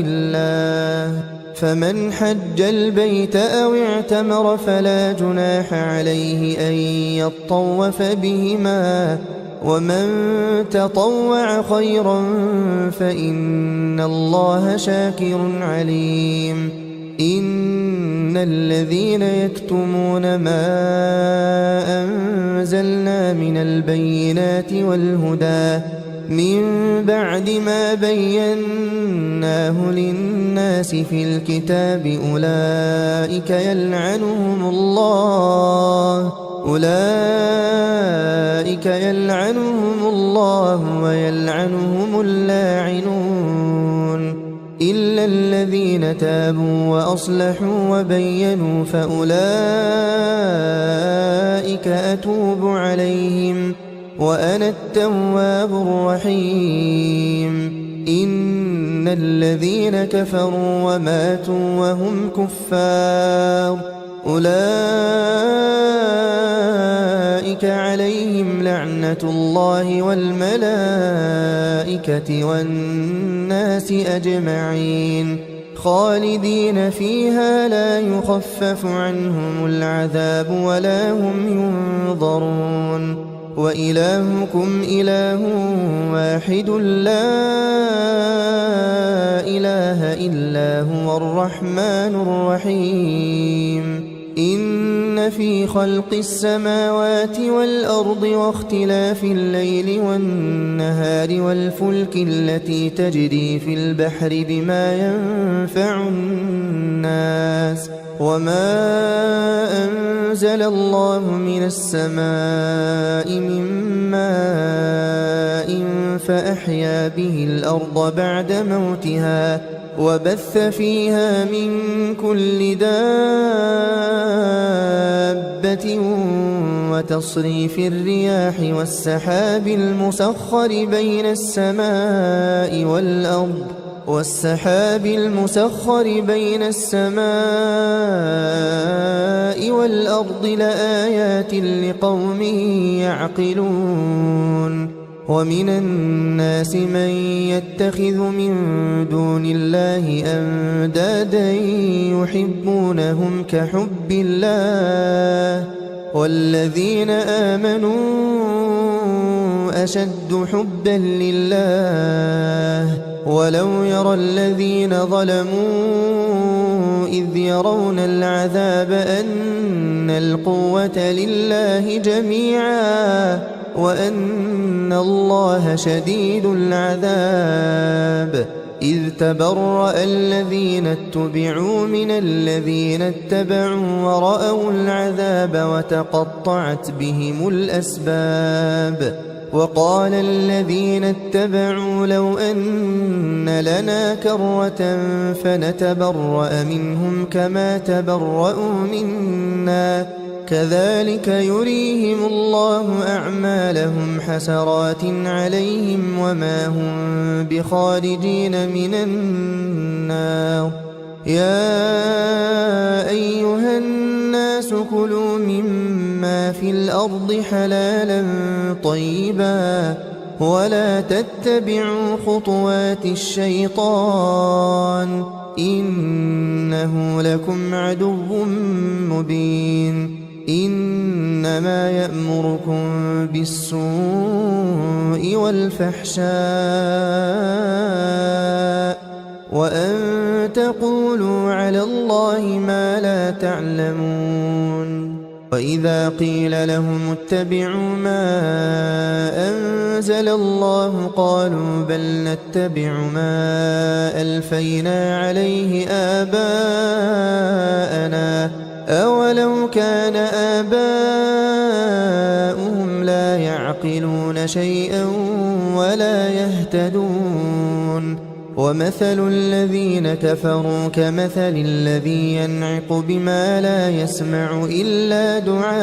الله فمن حج البيت أو اعتمر فلا جناح عليه أن يطوف بهما ومن تطوع خيرا فإن الله شاكر عليم إن الذين يكتمون ما أنزلنا من البينات والهدى من بعد ما بيناه للناس في الكتاب أولئك يلعنهم الله ويلعنهم اللاعنون إلا الذين تابوا وأصلحوا وبينوا فأولئك أتوب عليهم وأنا التواب الرحيم إن الذين كفروا وماتوا وهم كفار أولئك عليهم لعنة الله والملائكة والناس أجمعين خالدين فيها لا يخفف عنهم العذاب ولا هم ينظرون وإلهكم إله واحد لا إله إلا هو الرحمن الرحيم إن في خلق السماوات والأرض واختلاف الليل والنهار والفلك التي تجري في البحر بما ينفع الناس وما أنزل الله من السماء من ماء فأحيا به الأرض بعد موتها وبث فيها من كل دابة وتصريف الرياح والسحاب المسخر بين السماء والأرض لآيات لقوم يعقلون ومن الناس من يتخذ من دون الله أندادا يحبونهم كحب الله والذين آمنوا أشد حبا لله ولو يرى الذين ظلموا إذ يرون العذاب أن القوة لله جميعا وأن الله شديد العذاب إذ تبرأ الذين اتبعوا من الذين اتبعوا ورأوا العذاب وتقطعت بهم الأسباب وقال الذين اتبعوا لو أن لنا كرة فنتبرأ منهم كما تبرأوا منا كذلك يريهم الله أعمالهم حسرات عليهم وما هم بخارجين من النار يا أيها الناس كلوا مما في الأرض حلالا طيبا ولا تتبعوا خطوات الشيطان إنه لكم عدو مبين إنما يأمركم بالسوء والفحشاء وأن تقولوا على الله ما لا تعلمون وإذا قيل لهم اتبعوا ما أنزل الله قالوا بل نتبع ما ألفينا عليه آباءنا أولو كان آباؤهم لا يعقلون شيئا ولا يهتدون ومثل الذين كفروا كمثل الذي ينعق بما لا يسمع إلا دعاء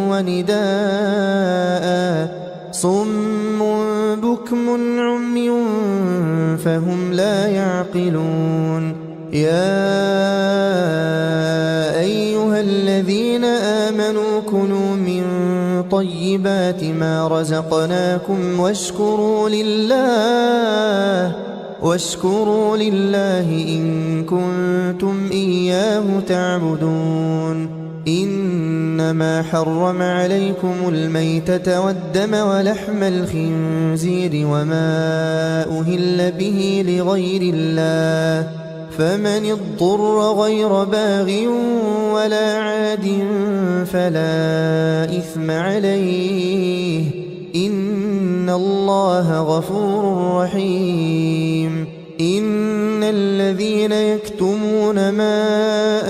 ونداء صم بكم عمي فهم لا يعقلون يا أيها الذين آمنوا كلوا من طيبات ما رزقناكم واشكروا لله إن كنتم إياه تعبدون إنما حرم عليكم الميتة والدم ولحم الخنزير وما أهل به لغير الله فمن اضطر غير باغ ولا عاد فلا إثم عليه إن الله غفور رحيم إن الذين يكتمون ما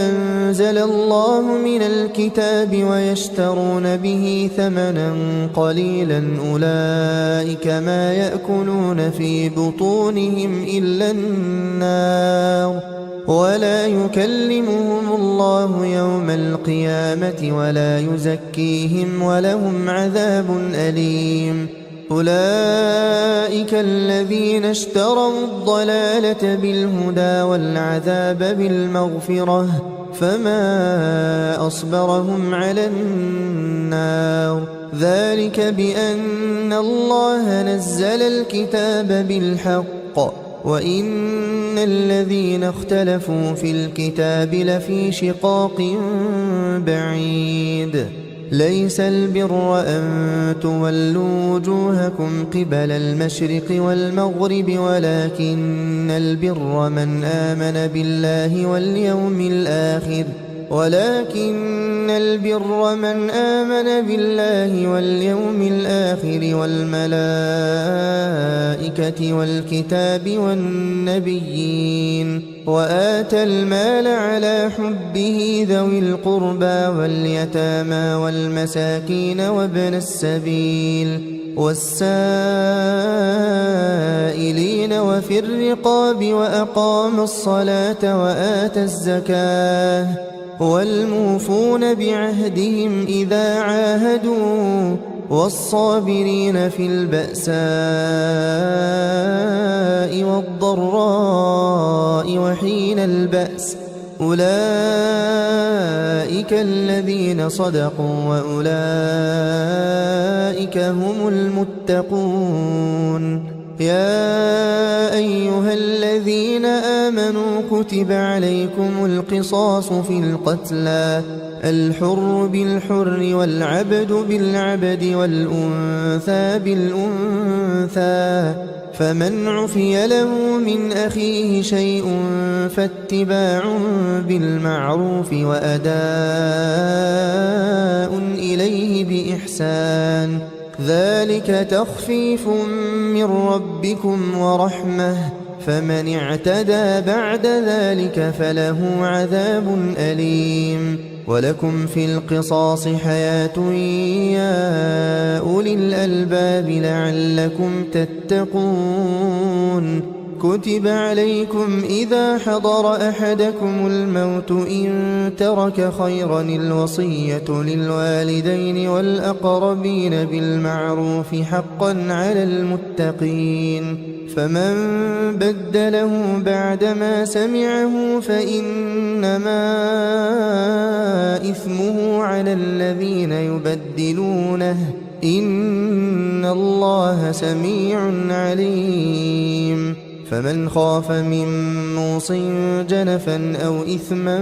أنزل الله من الكتاب ويشترون به ثمنا قليلا أولئك ما يأكلون في بطونهم إلا النار ولا يكلمهم الله يوم القيامة ولا يزكيهم ولهم عذاب أليم أولئك الذين اشتروا الضلالة بالهدى والعذاب بالمغفرة فما أصبرهم على النار ذلك بأن الله نزل الكتاب بالحق وإن الذين اختلفوا في الكتاب لفي شقاق بعيد ليس البر أن تولوا وجوهكم قبل المشرق والمغرب ولكن البر من آمن بالله واليوم الآخر والملائكة والكتاب والنبيين وآتى المال على حبه ذوي القربى واليتامى والمساكين وابن السبيل والسائلين وفي الرقاب وأقام الصلاة وآتى الزكاة والموفون بعهدهم إذا عاهدوا والصابرين في البأساء والضراء وحين البأس أولئك الذين صدقوا وأولئك هم المتقون يا أيها الذين آمنوا كتب عليكم القصاص في القتلى الحر بالحر والعبد بالعبد والأنثى بالأنثى فمن عفي له من أخيه شيء فاتباع بالمعروف وأداء إليه بإحسان ذلك تخفيف من ربكم ورحمة فمن اعتدى بعد ذلك فله عذاب أليم ولكم في القصاص حياة يا أولي الألباب لعلكم تتقون كتب عليكم إذا حضر أحدكم الموت إن ترك خيرا الوصية للوالدين والأقربين بالمعروف حقا على المتقين فمن بدله بعدما سمعه فإنما إثمه على الذين يبدلونه إن الله سميع عليم فمن خاف من موص جنفا أو إثما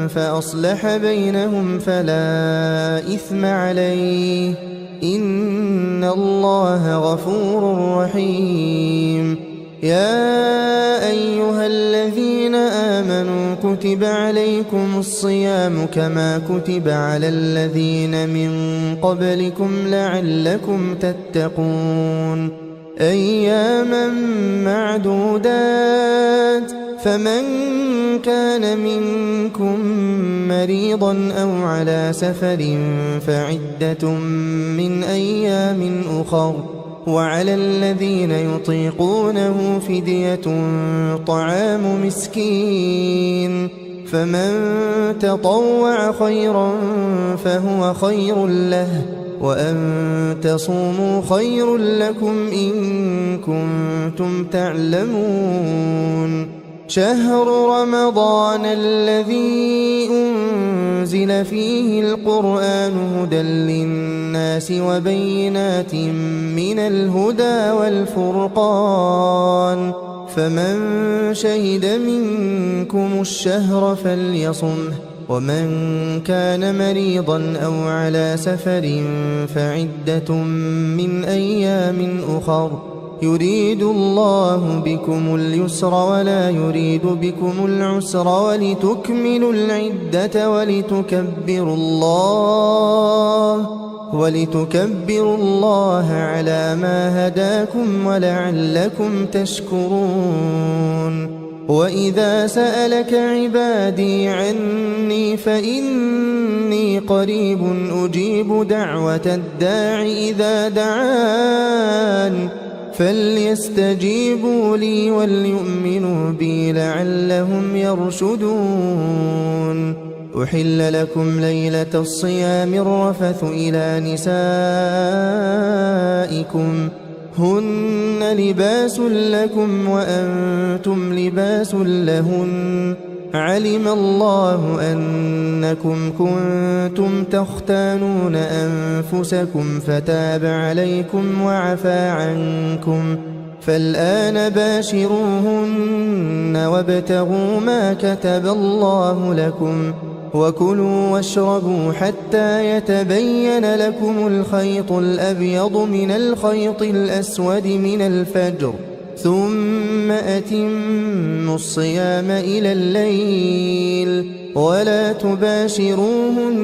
فأصلح بينهم فلا إثم عليه إن الله غفور رحيم يا أيها الذين آمنوا كتب عليكم الصيام كما كتب على الذين من قبلكم لعلكم تتقون أياما معدودات فمن كان منكم مريضا أو على سفر فعدة من أيام أخر وعلى الذين يطيقونه فدية طعام مسكين فمن تطوع خيرا فهو خير له وأن تصوموا خير لكم إن كنتم تعلمون شهر رمضان الذي أنزل فيه القرآن هدى للناس وبينات من الهدى والفرقان فمن شهد منكم الشهر فليصمه ومن كان مريضا أو على سفر فعدة من أيام أخر يريد الله بكم اليسر ولا يريد بكم العسر ولتكملوا العدة ولتكبروا الله على ما هداكم ولعلكم تشكرون وإذا سألك عبادي عني فإني قريب أجيب دعوة الداع إذا دعان فليستجيبوا لي وليؤمنوا بي لعلهم يرشدون أحل لكم ليلة الصيام الرفث إلى نسائكم هن لباس لكم وأنتم لباس لهن علم الله أنكم كنتم تختانون أنفسكم فتاب عليكم وعفى عنكم فالآن باشروهن وابتغوا ما كتب الله لكم وكلوا واشربوا حتى يتبين لكم الخيط الأبيض من الخيط الأسود من الفجر ثم أتموا الصيام إلى الليل ولا تباشروهن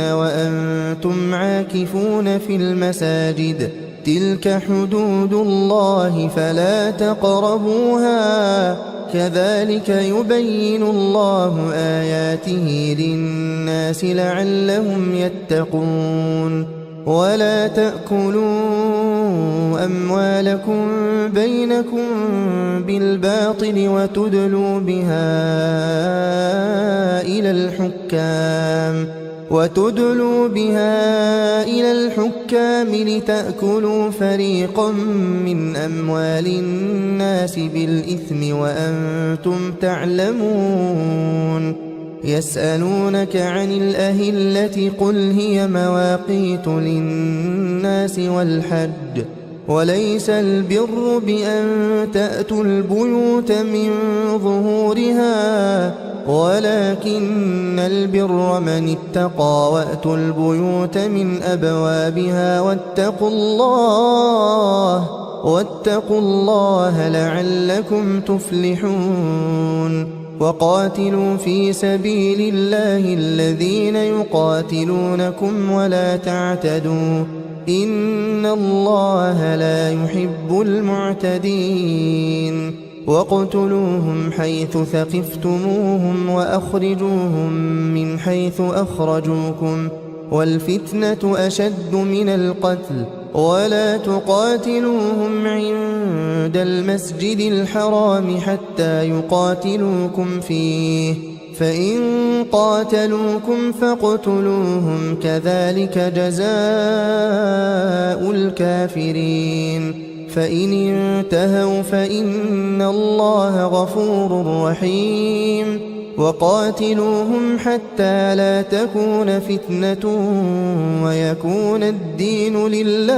وأنتم عاكفون في المساجد تلك حدود الله فلا تقربوها كذلك يبين الله آياته للناس لعلهم يتقون ولا تأكلوا أموالكم بينكم بالباطل وتدلوا بها إلى الحكام لتأكلوا فريقا من أموال الناس بالإثم وأنتم تعلمون يسألونك عن الأهلة قل هي مواقيت للناس والحج وليس البر بأن تأتوا البيوت من ظهورها ولكن البر من اتقى وأتوا البيوت من أبوابها واتقوا الله لعلكم تفلحون وقاتلوا في سبيل الله الذين يقاتلونكم ولا تعتدوا إن الله لا يحب المعتدين واقتلوهم حيث ثقفتموهم وأخرجوهم من حيث أخرجوكم والفتنة أشد من القتل ولا تقاتلوهم عند المسجد الحرام حتى يقاتلوكم فيه فإن قاتلوكم فاقتلوهم كذلك جزاء الكافرين فإن انتهوا فإن الله غفور رحيم وقاتلوهم حتى لا تكون فتنة ويكون الدين لله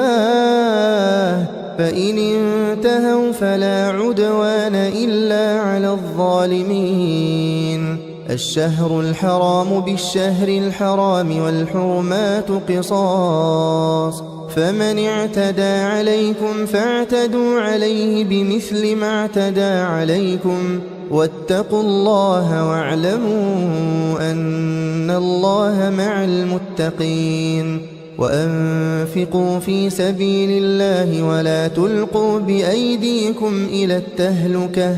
فإن انتهوا فلا عدوان إلا على الظالمين الشهر الحرام بالشهر الحرام والحرمات قصاص فمن اعتدى عليكم فاعتدوا عليه بمثل ما اعتدى عليكم واتقوا الله واعلموا أن الله مع المتقين وأنفقوا في سبيل الله ولا تلقوا بأيديكم إلى التهلكة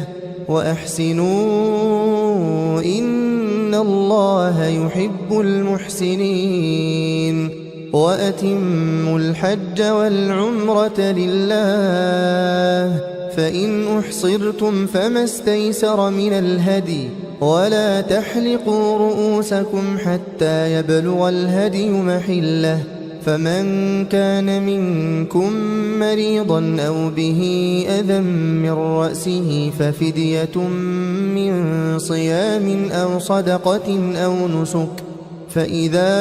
وأحسنوا إن الله يحب المحسنين وأتموا الحج والعمرة لله فإن أحصرتم فما استيسر من الهدي ولا تحلقوا رؤوسكم حتى يبلغ الهدي محله فمن كان منكم مريضا أو به أذى من رأسه ففدية من صيام أو صدقة أو نسك فإذا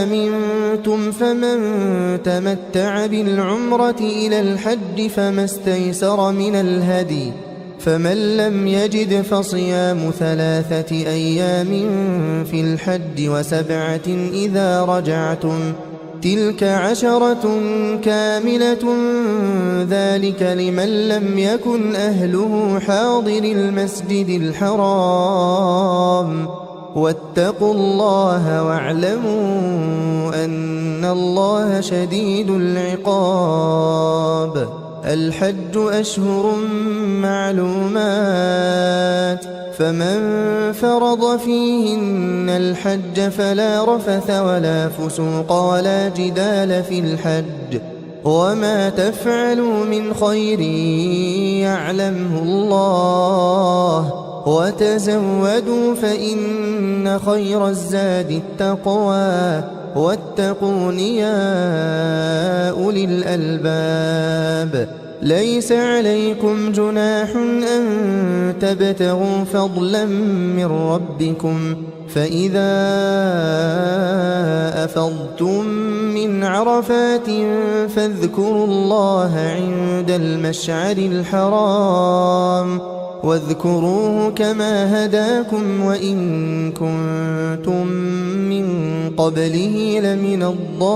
أمنتم فمن تمتع بالعمرة إلى الحج فما استيسر من الهدي فمن لم يجد فصيام 3 أيام في الحج و7 إذا رجعتم تلك 10 كاملة ذلك لمن لم يكن أهله حاضر المسجد الحرام واتقوا الله واعلموا أن الله شديد العقاب الحج أشهر معلومات فمن فرض فيهن الحج فلا رفث ولا فسوق ولا جدال في الحج وما تفعلوا من خير يعلمه الله وتزودوا فإن خير الزاد التقوى واتقون يا أولي الألباب. ليس عليكم جناح أن تبتغوا فضلا من ربكم، فإذا أفضتم من عرفات فاذكروا الله عند المشعر الحرام، واذكروه كما هداكم وإن كنتم من قبله لمن الضالين.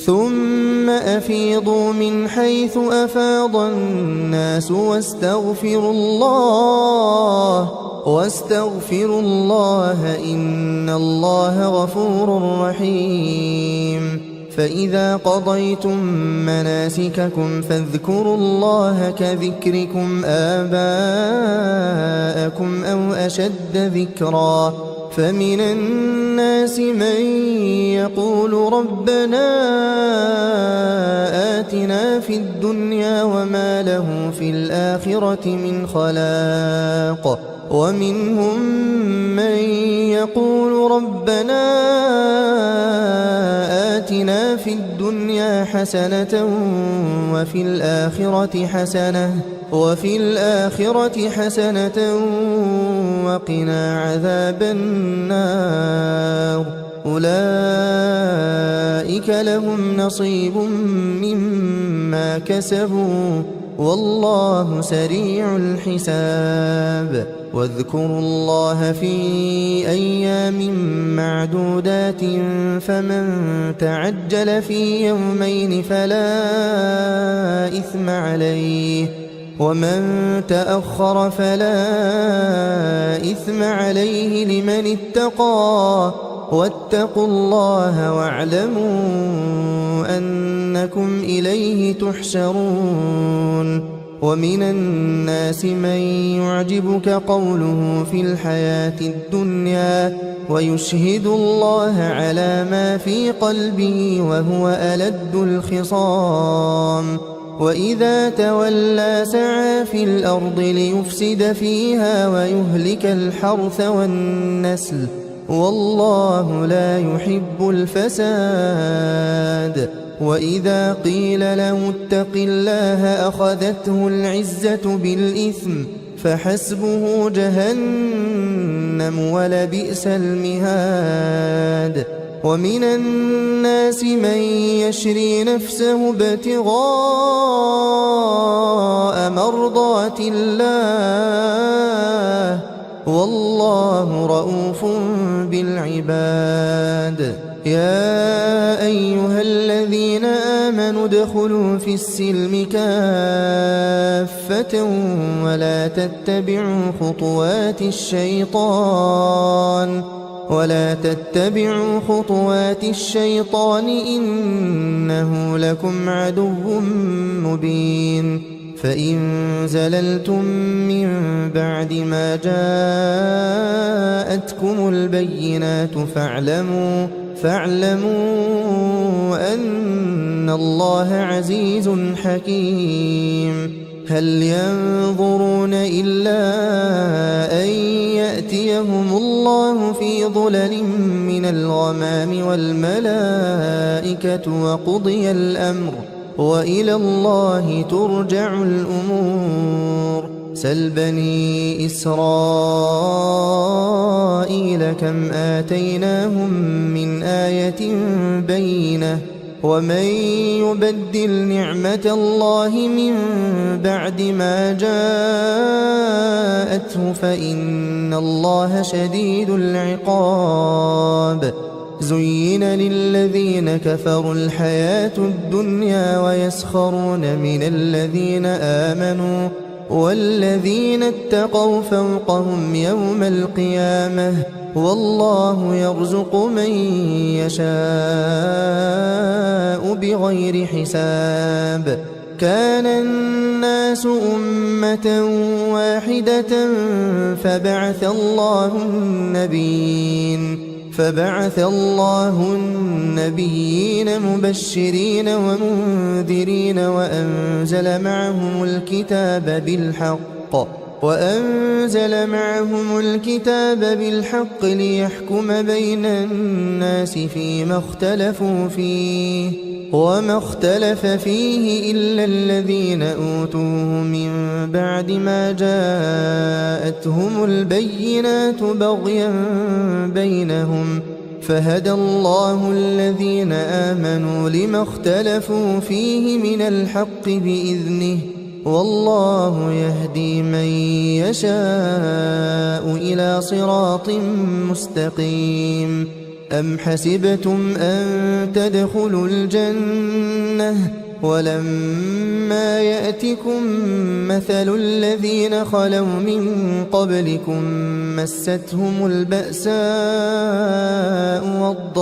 ثم أفيضوا من حيث أفاض الناس واستغفروا الله إن الله غفور رحيم. فإذا قضيتم مناسككم فاذكروا الله كذكركم آباءكم أو أشد ذكرا. فمن الناس من يقول ربنا آتنا في الدنيا وما له في الآخرة من خلاق، ومنهم من يقول ربنا آتنا في الدنيا حسنة وفي الآخرة حسنة وقنا عذاب النار. أولئك لهم نصيب مما كسبوا والله سريع الحساب. واذكروا الله في أيام معدودات، فمن تعجل في يومين فلا إثم عليه، ومن تأخر فلا إثم عليه لمن اتقى. واتقوا الله واعلموا أنكم إليه تحشرون. ومن الناس من يعجبك قوله في الحياة الدنيا ويشهد الله على ما في قلبه وهو ألد الخصام. وإذا تولى سعى في الأرض ليفسد فيها ويهلك الحرث والنسل والله لا يحب الفساد. وإذا قيل له اتق الله أخذته العزة بالإثم فحسبه جهنم ولبئس المهاد. ومن الناس من يشري نفسه ابتغاء مرضات الله والله رؤوف بالعباد. يا أيها الذين آمنوا ادخلوا في السلم كافة ولا تتبعوا خطوات الشيطان إنه لكم عدو مبين. فإن زللتم من بعد ما جاءتكم البينات فاعلموا أن الله عزيز حكيم. هل ينظرون إلا أن يأتيهم الله في ظلل من الغمام والملائكة وقضي الأمر وإلى الله ترجع الأمور. سل بني إسرائيل كم آتيناهم من آية بينة ومن يبدل نعمة الله من بعد ما جاءته فإن الله شديد العقاب. زين للذين كفروا الحياة الدنيا ويسخرون من الذين آمنوا والذين اتقوا فوقهم يوم القيامة والله يرزق من يشاء بغير حساب. كان الناس أمة واحدة فبعث الله النبيين مبشرين ومنذرين وأنزل معهم الكتاب بالحق وأنزل معهم الكتاب بالحق ليحكم بين الناس فيما اختلفوا فيه وما اختلف فيه إلا الذين أوتوه من بعد ما جاءتهم البينات بغيا بينهم فهدى الله الذين آمنوا لما اختلفوا فيه من الحق بإذنه والله يهدي من يشاء إلى صراط مستقيم. أم حسبتم أن تدخلوا الجنة ولما يأتكم مثل الذين خلوا من قبلكم مستهم البأساء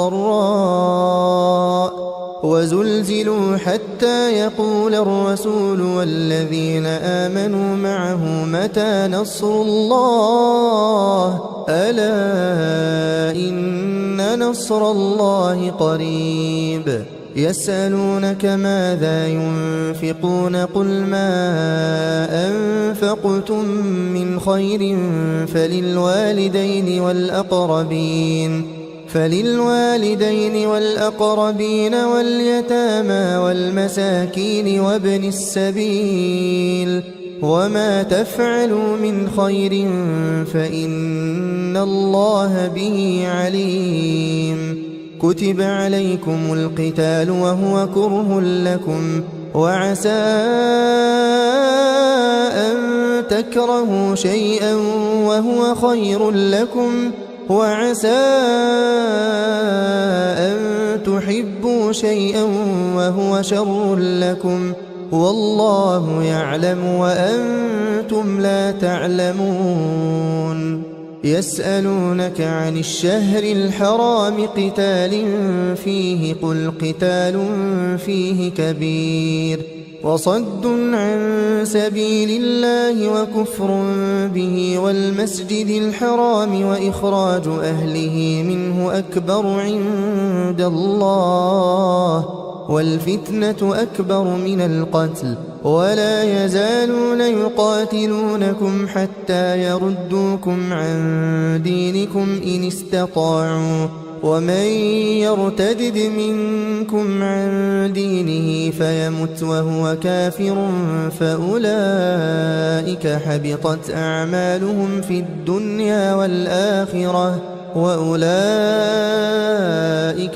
والضراء وزلزلوا حتى يقول الرسول والذين آمنوا معه متى نصر الله ألا إن نصر الله قريب. يسألونك ماذا ينفقون قل ما أنفقتم من خير فللوالدين والأقربين واليتامى والمساكين وابن السبيل وما تفعلوا من خير فإن الله به عليم. كتب عليكم القتال وهو كره لكم وعسى أن تكرهوا شيئا وهو خير لكم وعسى أن تحبوا شيئا وهو شر لكم والله يعلم وأنتم لا تعلمون. يسألونك عن الشهر الحرام قتال فيه قل قتال فيه كبير وصد عن سبيل الله وكفر به والمسجد الحرام وإخراج أهله منه أكبر عند الله والفتنة أكبر من القتل ولا يزالون يقاتلونكم حتى يردوكم عن دينكم إن استطاعوا ومن يرتدد منكم عن دينه فيمت وهو كافر فأولئك حبطت أعمالهم في الدنيا والآخرة وأولئك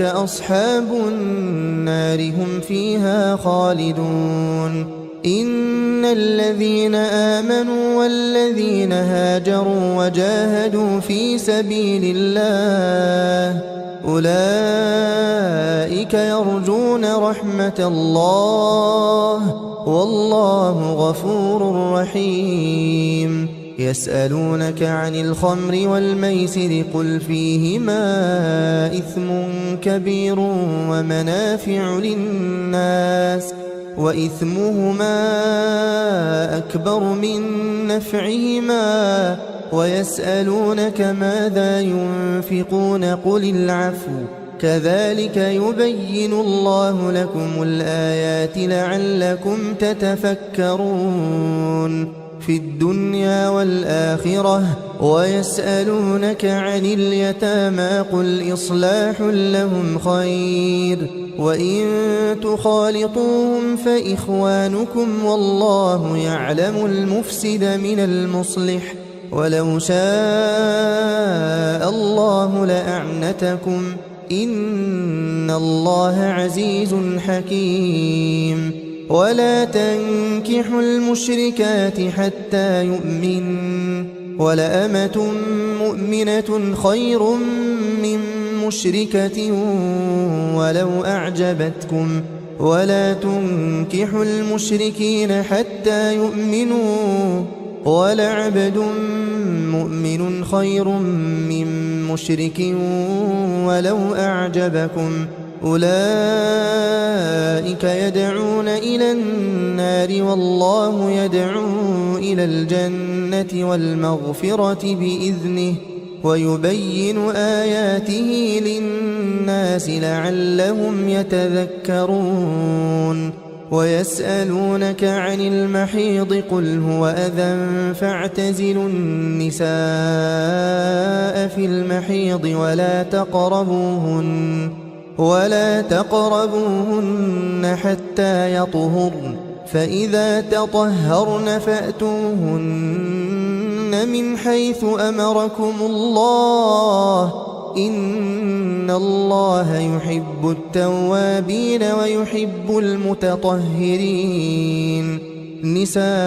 أصحاب النار هم فيها خالدون. إن الذين آمنوا والذين هاجروا وجاهدوا في سبيل الله أولئك يرجون رحمة الله والله غفور رحيم. يسألونك عن الخمر والميسر قل فيهما إثم كبير ومنافع للناس وإثمهما أكبر من نفعهما ويسألونك ماذا ينفقون قل العفو كذلك يبين الله لكم الآيات لعلكم تتفكرون في الدنيا والآخرة. ويسألونك عن اليتامى قل إصلاح لهم خير وإن تخالطوهم فإخوانكم والله يعلم المفسد من المصلح ولو شاء الله لأعنتكم إن الله عزيز حكيم. ولا تنكحوا المشركات حتى يؤمن ولأمة مؤمنة خير من مشركة ولو أعجبتكم ولا تنكحوا المشركين حتى يؤمنوا ولعبد مؤمن خير من مشرك ولو أعجبكم أولئك يدعون إلى النار والله يدعو إلى الجنة والمغفرة بإذنه ويبين آياته للناس لعلهم يتذكرون. ويسألونك عن المحيض قل هو أذى فاعتزلوا النساء في المحيض ولا تقربوهن حتى يطهرن فإذا تطهرن فأتوهن من حيث أمركم الله إن الله يحب التوابين ويحب المتطهرين نساؤكم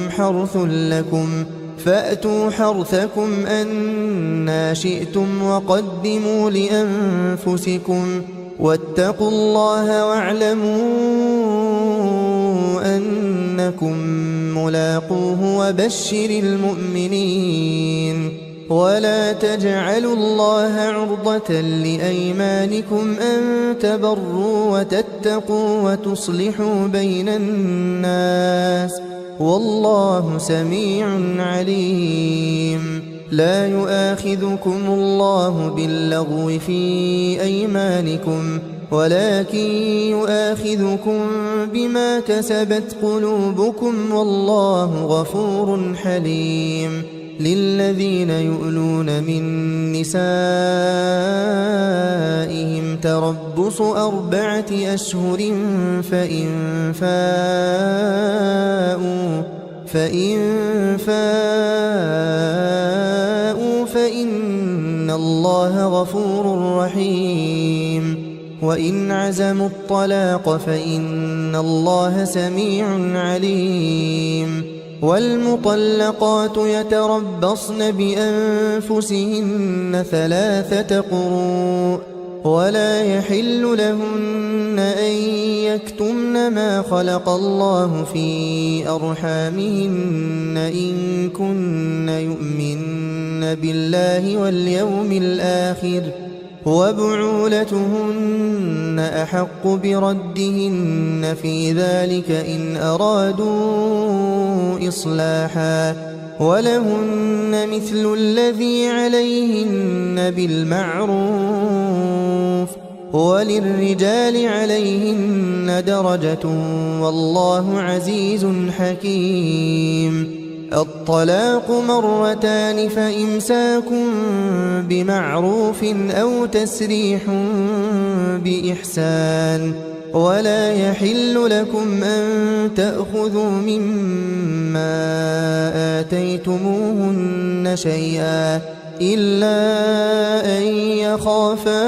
حرث لكم فأتوا حرثكم أنى شئتم وقدموا لأنفسكم واتقوا الله واعلموا أنكم ملاقوه وبشر المؤمنين ولا تجعلوا الله عرضة لأيمانكم أن تبروا وتتقوا وتصلحوا بين الناس والله سميع عليم لا يؤاخذكم الله باللغو في أيمانكم ولكن يؤاخذكم بما كسبت قلوبكم والله غفور حليم للذين يؤلون من نسائهم تربص 4 أشهر فإن فاءوا فإن الله غفور رحيم وإن عزموا الطلاق فإن الله سميع عليم والمطلقات يتربصن بأنفسهن 3 قروء ولا يحل لهن أن يكتمن ما خلق الله في أرحامهن إن كن يؤمن بالله واليوم الآخر وبعولتهن أحق بردهن في ذلك إن أرادوا إصلاحا ولهن مثل الذي عليهن بالمعروف وللرجال عليهن درجة والله عزيز حكيم الطلاق 2 فإمساك بمعروف أو تسريح بإحسان ولا يحل لكم أن تأخذوا مما آتيتموهن شيئا إلا أن يخافا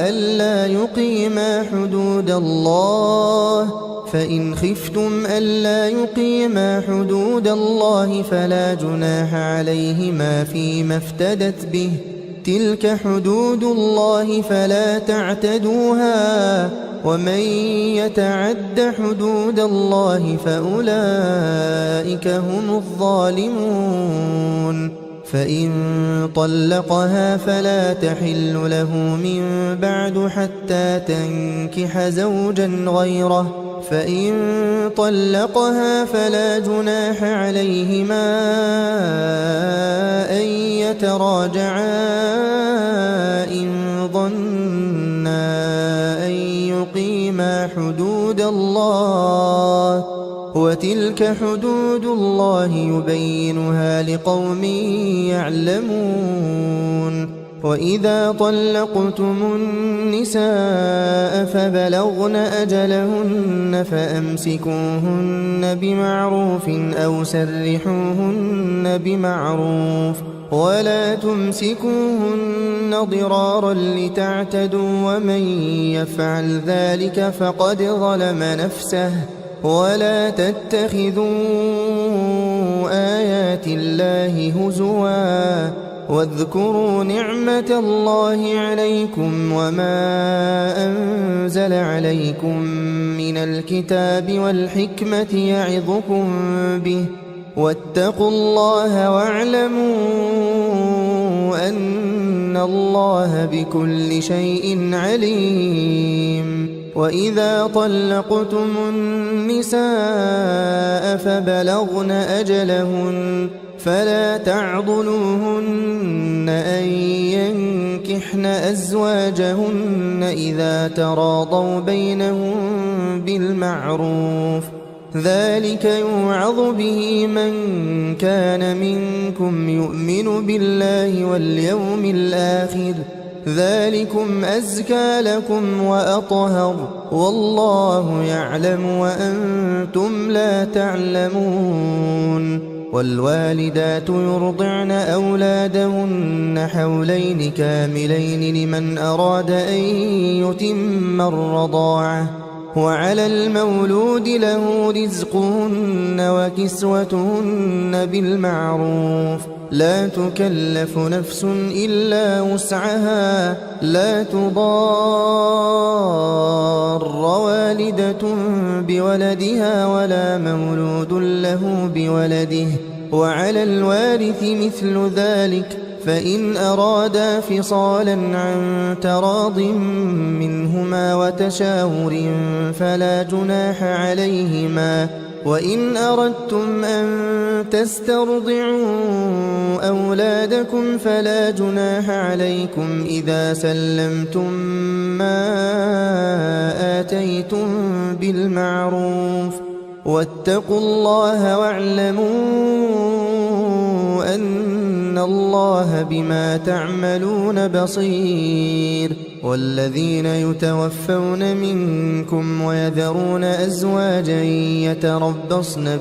ألا يقيما حدود الله فإن خفتم ألا يقيما حدود الله فلا جناح عليهما فيما افتدت به تلك حدود الله فلا تعتدوها ومن يتعد حدود الله فأولئك هم الظالمون فإن طلقها فلا تحل له من بعد حتى تنكح زوجا غيره فإن طلقها فلا جناح عليهما أن يتراجعا إن ظنا أن يقيما حدود الله وتلك حدود الله يبينها لقوم يعلمون وإذا طلقتم النساء فبلغن أجلهن فأمسكوهن بمعروف أو سرحوهن بمعروف ولا تمسكوهن ضرارا لتعتدوا ومن يفعل ذلك فقد ظلم نفسه ولا تتخذوا آيات الله هزوا واذكروا نعمة الله عليكم وما أنزل عليكم من الكتاب والحكمة يعظكم به واتقوا الله واعلموا أن الله بكل شيء عليم وإذا طلقتم النساء فبلغن أجلهن فلا تعضلوهن أن ينكحن أزواجهن إذا تراضوا بينهم بالمعروف، ذلك يوعظ به من كان منكم يؤمن بالله واليوم الآخر، ذلكم أزكى لكم وأطهر، والله يعلم وأنتم لا تعلمون. والوالدات يرضعن أولادهن حولين كاملين لمن أراد أن يتم الرضاعة، وعلى المولود له رزقهن وكسوتهن بالمعروف، لا تكلف نفس إلا وسعها، لا تضار والدة بولدها ولا مولود له بولده، وعلى الوارث مثل ذلك، فإن أرادا فصالا عن تراض منهما وتشاور فلا جناح عليهما. وإن أردتم أن تسترضعوا أولادكم فلا جناح عليكم إذا سلمتم ما آتيتم بالمعروف، واتقوا الله واعلموا أن الله بما تعملون بصير. والذين يتوفون منكم ويذرون أزواجا يتربصن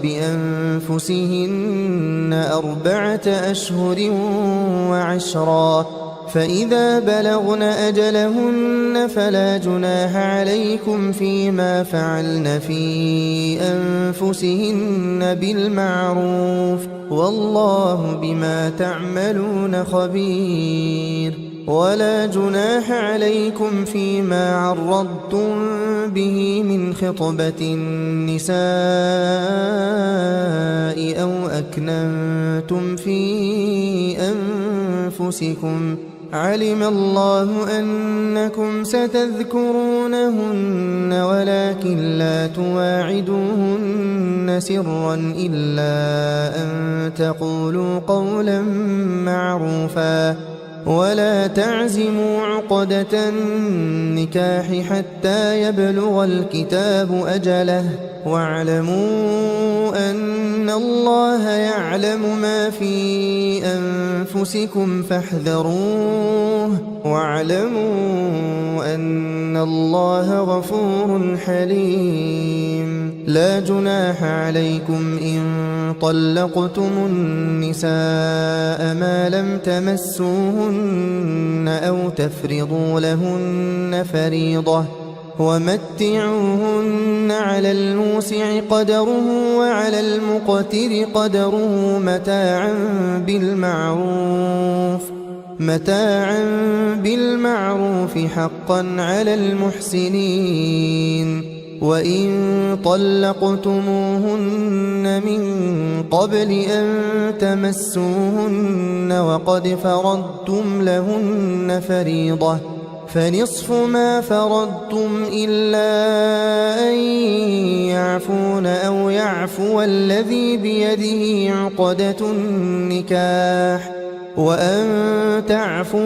بأنفسهن 4 أشهر وعشرا، فإذا بلغن أجلهن فلا جناح عليكم فيما فعلن في أنفسهن بالمعروف، والله بما تعملون خبير. ولا جناح عليكم فيما عرضتم به من خطبة النساء أو أكننتم في أنفسكم، علم الله أنكم ستذكرونهن ولكن لا تواعدوهن سرا إلا أن تقولوا قولا معروفا، ولا تعزموا عقدة النكاح حتى يبلغ الكتاب أجله، واعلموا أن الله يعلم ما في أنفسكم فاحذروه، واعلموا أن الله غفور حليم. لا جناح عليكم إن طلقتم النساء ما لم تمسوهن أو تفرضوا لهن فريضة، ومتعوهن على الموسع قدره وعلى المقتر قدره متاعا بالمعروف حقا على المحسنين. وإن طلقتموهن من قبل أن تمسوهن وقد فرضتم لهن فريضة فنصف ما فرضتم إلا أن يعفون أو يعفو الذي بيده عقدة النكاح، وأن تعفوا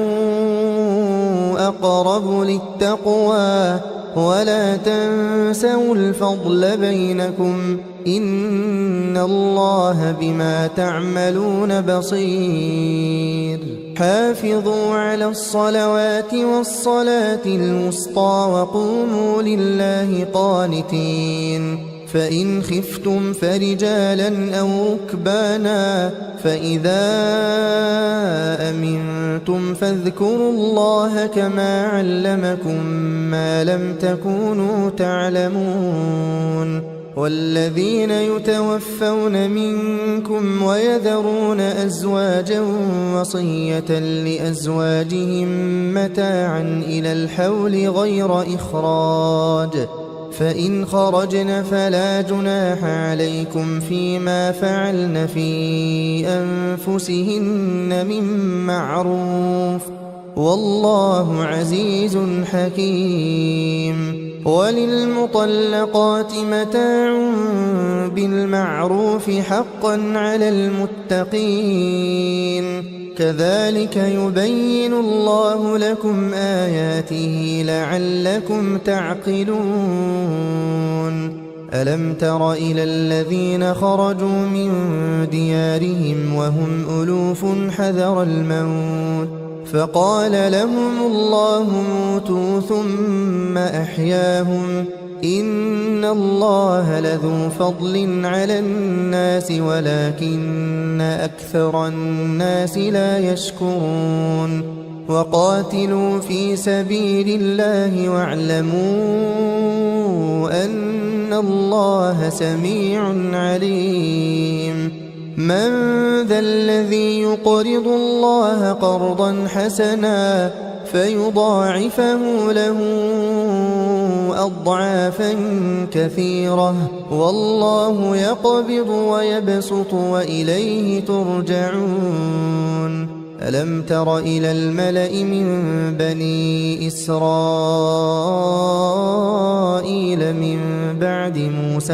أقرب للتقوى، ولا تنسوا الفضل بينكم، إن الله بما تعملون بصير. حافظوا على الصلوات والصلاة الوسطى وقوموا لله قانتين، فإن خفتم فرجالا أو ركبانا، فإذا أمنتم فاذكروا الله كما علمكم ما لم تكونوا تعلمون. والذين يتوفون منكم ويذرون أزواجا وصية لأزواجهم متاعا إلى الحول غير إخراج، فإن خرجن فلا جناح عليكم فيما فعلن في أنفسهن من معروف، والله عزيز حكيم. وللمطلقات متاع بالمعروف حقا على المتقين كذلك يبين الله لكم آياته لعلكم تعقلون ألم تر إلى الذين خرجوا من ديارهم وهم ألوف حذر الموت فقال لهم الله موتوا ثم أحياهم إن الله لذو فضل على الناس ولكن أكثر الناس لا يشكرون وقاتلوا في سبيل الله واعلموا أن الله سميع عليم من ذا الذي يقرض الله قرضا حسنا فيضاعفه له أضعافا كثيرة والله يقبض ويبسط وإليه ترجعون ألم تر إلى الملأ من بني إسرائيل من بعد موسى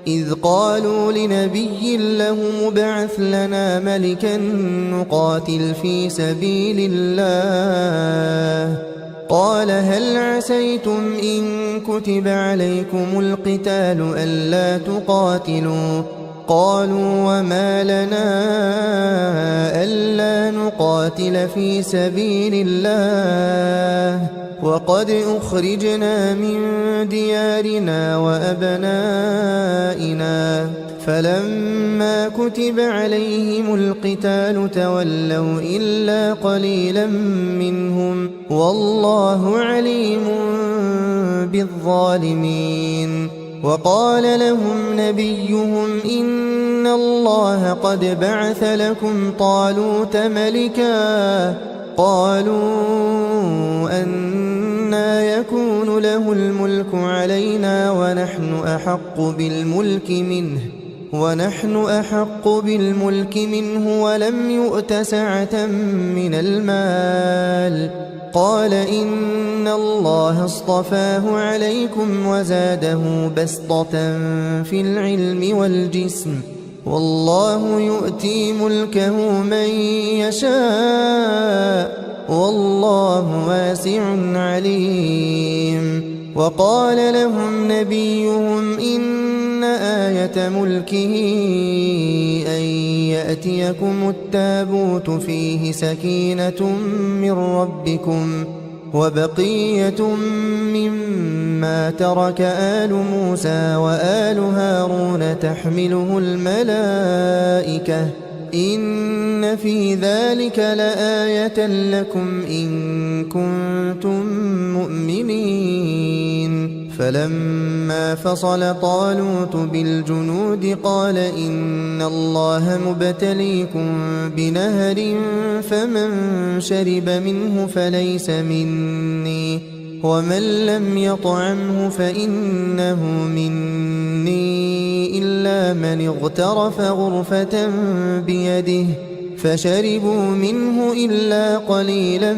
إذ قالوا لنبي لهم ابعث لنا ملكا نقاتل في سبيل الله قال هل عسيتم إن كتب عليكم القتال ألا تقاتلوا قالوا وما لنا ألا نقاتل في سبيل الله وقد أخرجنا من ديارنا وأبنائنا فلما كتب عليهم القتال تولوا إلا قليلا منهم والله عليم بالظالمين وقال لهم نبيهم إن الله قد بعث لكم طالوت ملكا قالوا أنى يكون له الملك علينا ونحن أحق بالملك منه ولم يؤت سعة من المال قال إن الله اصطفاه عليكم وزاده بسطة في العلم والجسم والله يؤتي ملكه من يشاء والله واسع عليم وقال لهم نبيهم إن آية ملكه أن يأتيكم التابوت فيه سكينة من ربكم وبقية مما ترك آل موسى وآل هارون تحمله الملائكة إن في ذلك لآية لكم إن كنتم مؤمنين فلما فصل طالوت بالجنود قال إن الله مبتليكم بنهر فمن شرب منه فليس مني ومن لم يطعمه فإنه مني إلا من اغترف غرفة بيده فشربوا منه إلا قليلا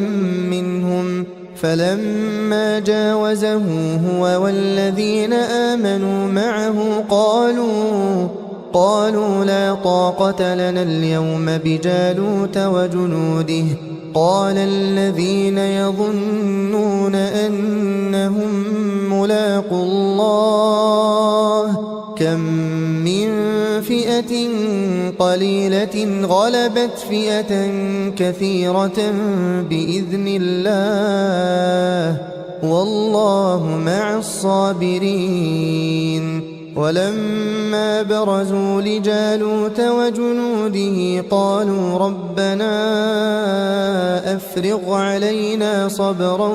منهم فلما جاوزه هو والذين آمنوا معه قالوا لا طاقة لنا اليوم بجالوت وجنوده قال الذين يظنون أنهم ملاقو الله كم من فئة قليلة غلبت فئة كثيرة بإذن الله والله مع الصابرين ولما برزوا لجالوت وجنوده قالوا ربنا أفرغ علينا صبرا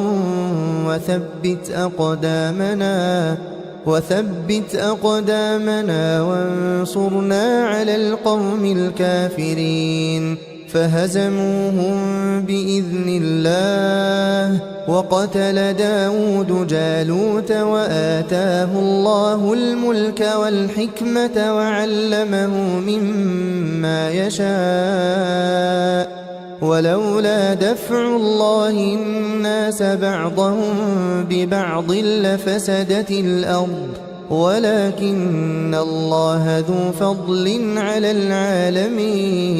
وثبت أقدامنا وانصرنا على القوم الكافرين فهزموهم بإذن الله وقتل داود جالوت وآتاه الله الملك والحكمة وعلمه مما يشاء ولولا دفع الله الناس بعضهم ببعض لفسدت الأرض ولكن الله ذو فضل على العالمين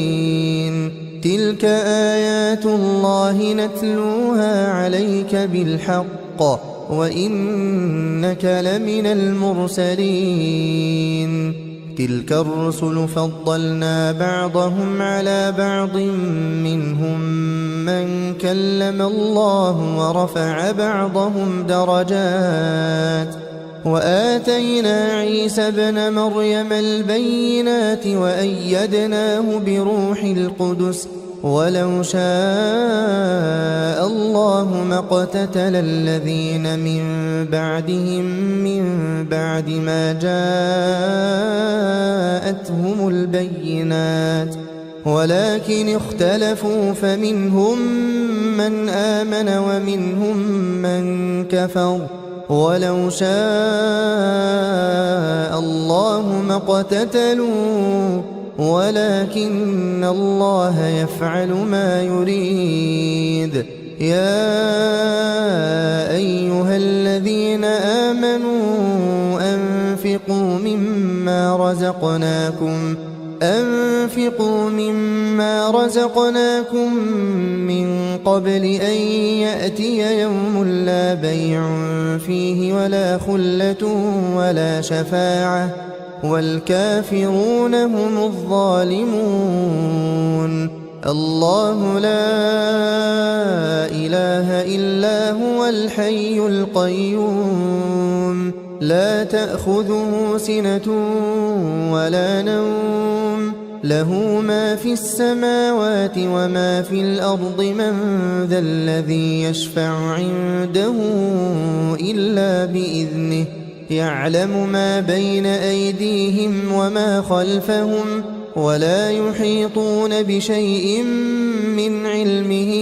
تلك آيات الله نتلوها عليك بالحق وإنك لمن المرسلين تلك الرسل فضلنا بعضهم على بعض منهم من كلم الله ورفع بعضهم درجات وآتينا عيسى ابن مريم البينات وأيدناه بروح القدس ولو شاء الله ما اقتتل الذين من بعدهم من بعد ما جاءتهم البينات ولكن اختلفوا فمنهم من آمن ومنهم من كفر ولو شاء الله ما اقتتلوا ولكن الله يفعل ما يريد يا أيها الذين آمنوا أنفقوا مما رزقناكم من قبل أن يأتي يوم لا بيع فيه ولا خلة ولا شفاعة والكافرون هم الظالمون الله لا إله إلا هو الحي القيوم لا تأخذه سنة ولا نوم له ما في السماوات وما في الأرض من ذا الذي يشفع عنده إلا بإذنه يعلم ما بين أيديهم وما خلفهم ولا يحيطون بشيء من علمه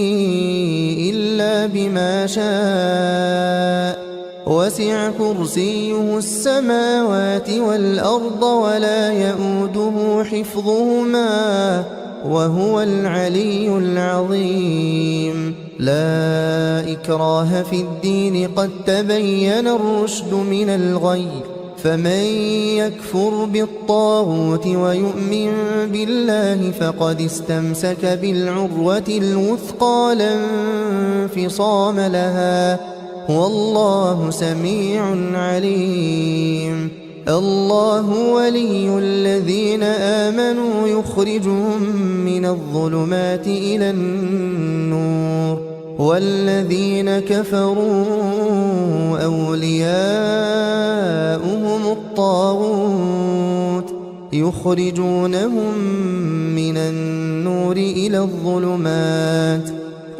إلا بما شاء وسع كرسيه السماوات والأرض ولا يؤوده حفظهما وهو العلي العظيم لا إكراه في الدين قد تبين الرشد من الغي فمن يكفر بالطاغوت ويؤمن بالله فقد استمسك بالعروة الوثقى لا انفصام لها والله سميع عليم الله ولي الذين آمنوا يخرجهم من الظلمات إلى النور والذين كفروا أولياؤهم الطاغوت يخرجونهم من النور إلى الظلمات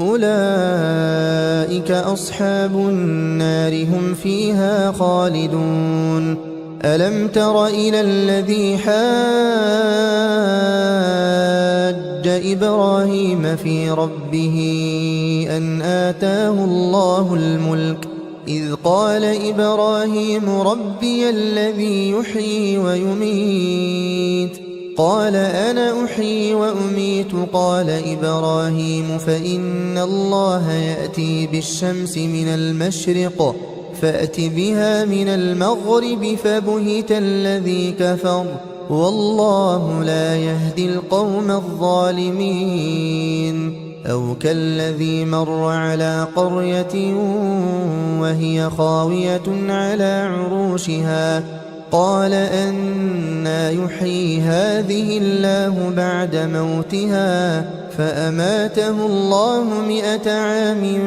أولئك أصحاب النار هم فيها خالدون ألم تر إلى الذي حاج إبراهيم في ربه أن آتاه الله الملك إذ قال إبراهيم ربي الذي يحيي ويميت قال أنا أحيي وأميت قال إبراهيم فإن الله يأتي بالشمس من المشرق فأت بها من المغرب فبهت الذي كفر والله لا يهدي القوم الظالمين أو كالذي مر على قرية وهي خاوية على عروشها قال أنى يحيي هذه الله بعد موتها فأماته الله 100 عام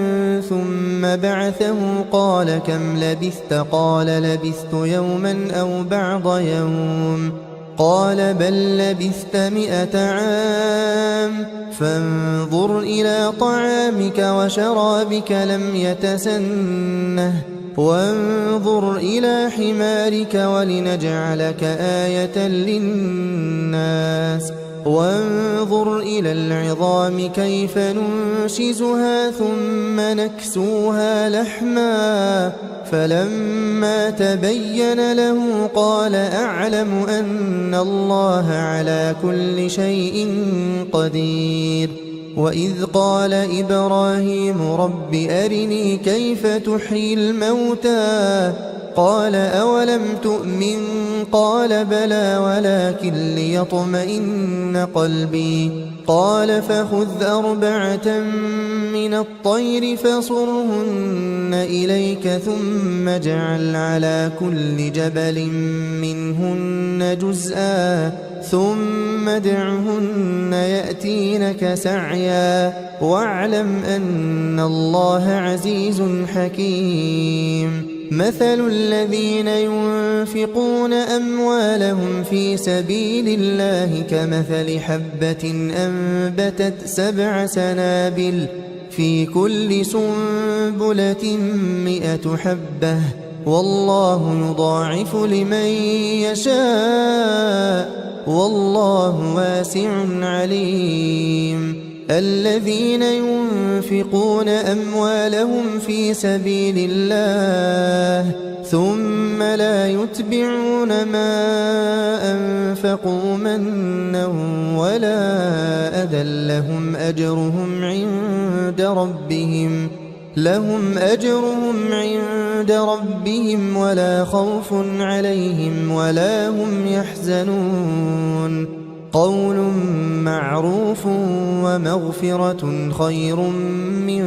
ثم بعثه قال كم لبثت قال لبثت يوما أو بعض يوم قال بل لبثت 100 عام فانظر إلى طعامك وشرابك لم يتسنه وانظر إلى حمارك ولنجعلك آية للناس وانظر إلى العظام كيف ننشزها ثم نكسوها لحما فلما تبين له قال أعلم أن الله على كل شيء قدير وإذ قال إبراهيم رب أرني كيف تحيي الموتى قال أولم تؤمن قال بلى ولكن ليطمئن قلبي قال فخذ 4 من الطير فصرهن إليك ثم اجعل على كل جبل منهن جزءا ثم ادعهن يأتينك سعيا واعلم أن الله عزيز حكيم مثل الذين ينفقون أموالهم في سبيل الله كمثل حبة أنبتت 7 سنابل في كل سنبلة 100 حبة والله يضاعف لمن يشاء والله واسع عليم الذين ينفقون أموالهم في سبيل الله ثم لا يتبعون ما أنفقوا منا ولا أذى لهم أجرهم عند ربهم ولا خوف عليهم ولا هم يحزنون قول معروف ومغفرة خير من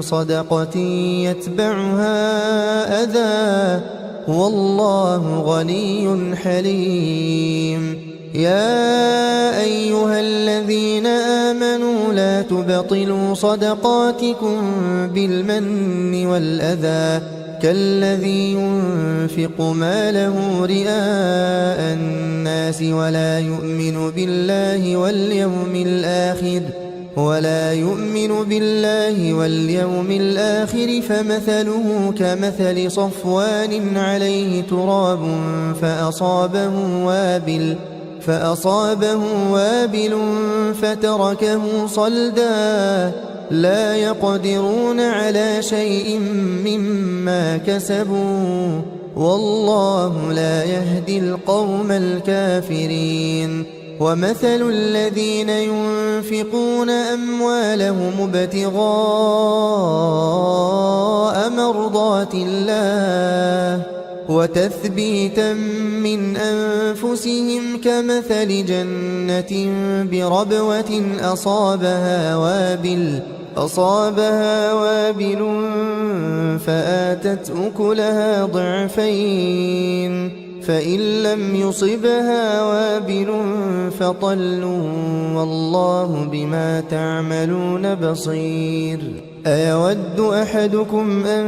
صدقة يتبعها أذى والله غني حليم يا أيها الذين آمنوا لا تبطلوا صدقاتكم بالمن والأذى كالذي ينفق ماله رئاء الناس ولا يؤمن بالله واليوم الآخر فمثله كمثل صفوان عليه تراب فأصابه وابل فتركه صلدا لا يقدرون على شيء مما كسبوا والله لا يهدي القوم الكافرين ومثل الذين ينفقون أموالهم ابتغاء مرضات الله وتثبيتا من أنفسهم كمثل جنة بربوة أصابها وابل فآتت أكلها ضعفين فإن لم يصبها وابل فطل والله بما تعملون بصير أيود أحدكم أن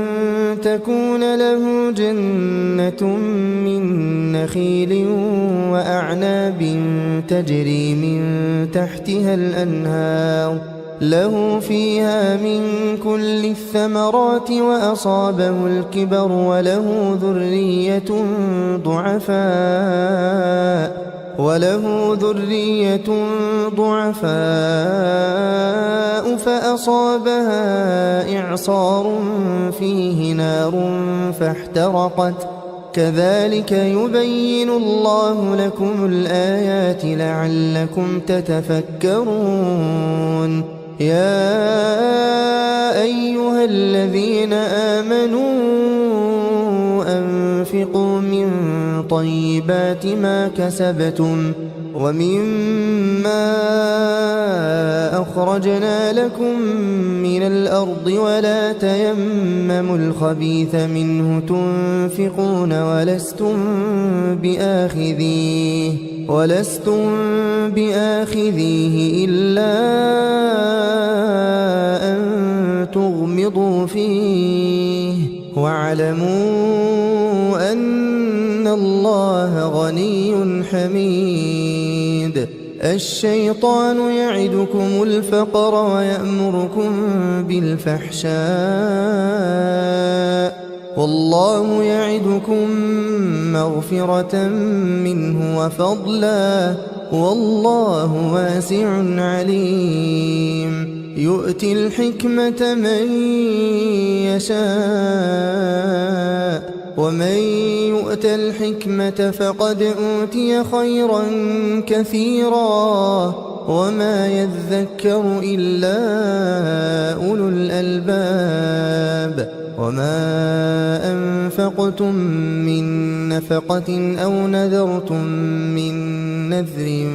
تكون له جنة من نخيل وأعناب تجري من تحتها الأنهار له فيها من كل الثمرات وأصابه الكبر وله ذرية ضعفاء فأصابها إعصار فيه نار فاحترقت كذلك يبين الله لكم الآيات لعلكم تتفكرون يا أيها الذين آمنوا أنفقوا من طيبات ما كسبتم ومما أخرجنا لكم من الأرض ولا تيمموا الخبيث منه تنفقون ولستم بآخذيه إلا أن تغمضوا فيه واعلموا أن الله غني حميد الشيطان يعدكم الفقر ويأمركم بالفحشاء والله يعدكم مغفرة منه وفضلا والله واسع عليم يؤتي الحكمة من يشاء ومن يؤت الحكمة فقد أوتي خيرا كثيرا وما يذكر إلا أولو الألباب وما أنفقتم من نفقة أو نذرتم من نذر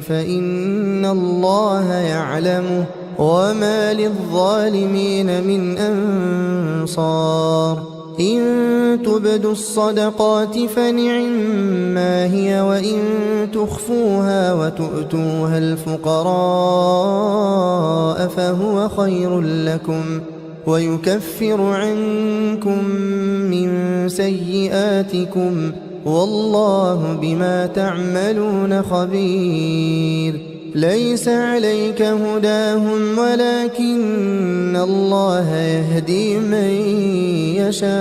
فإن الله يعلمه وما للظالمين من أنصار إن تبدوا الصدقات فنعما هي وإن تخفوها وتؤتوها الفقراء فهو خير لكم ويكفر عنكم من سيئاتكم والله بما تعملون خبير ليس عليك هداهم ولكن الله يهدي من يشاء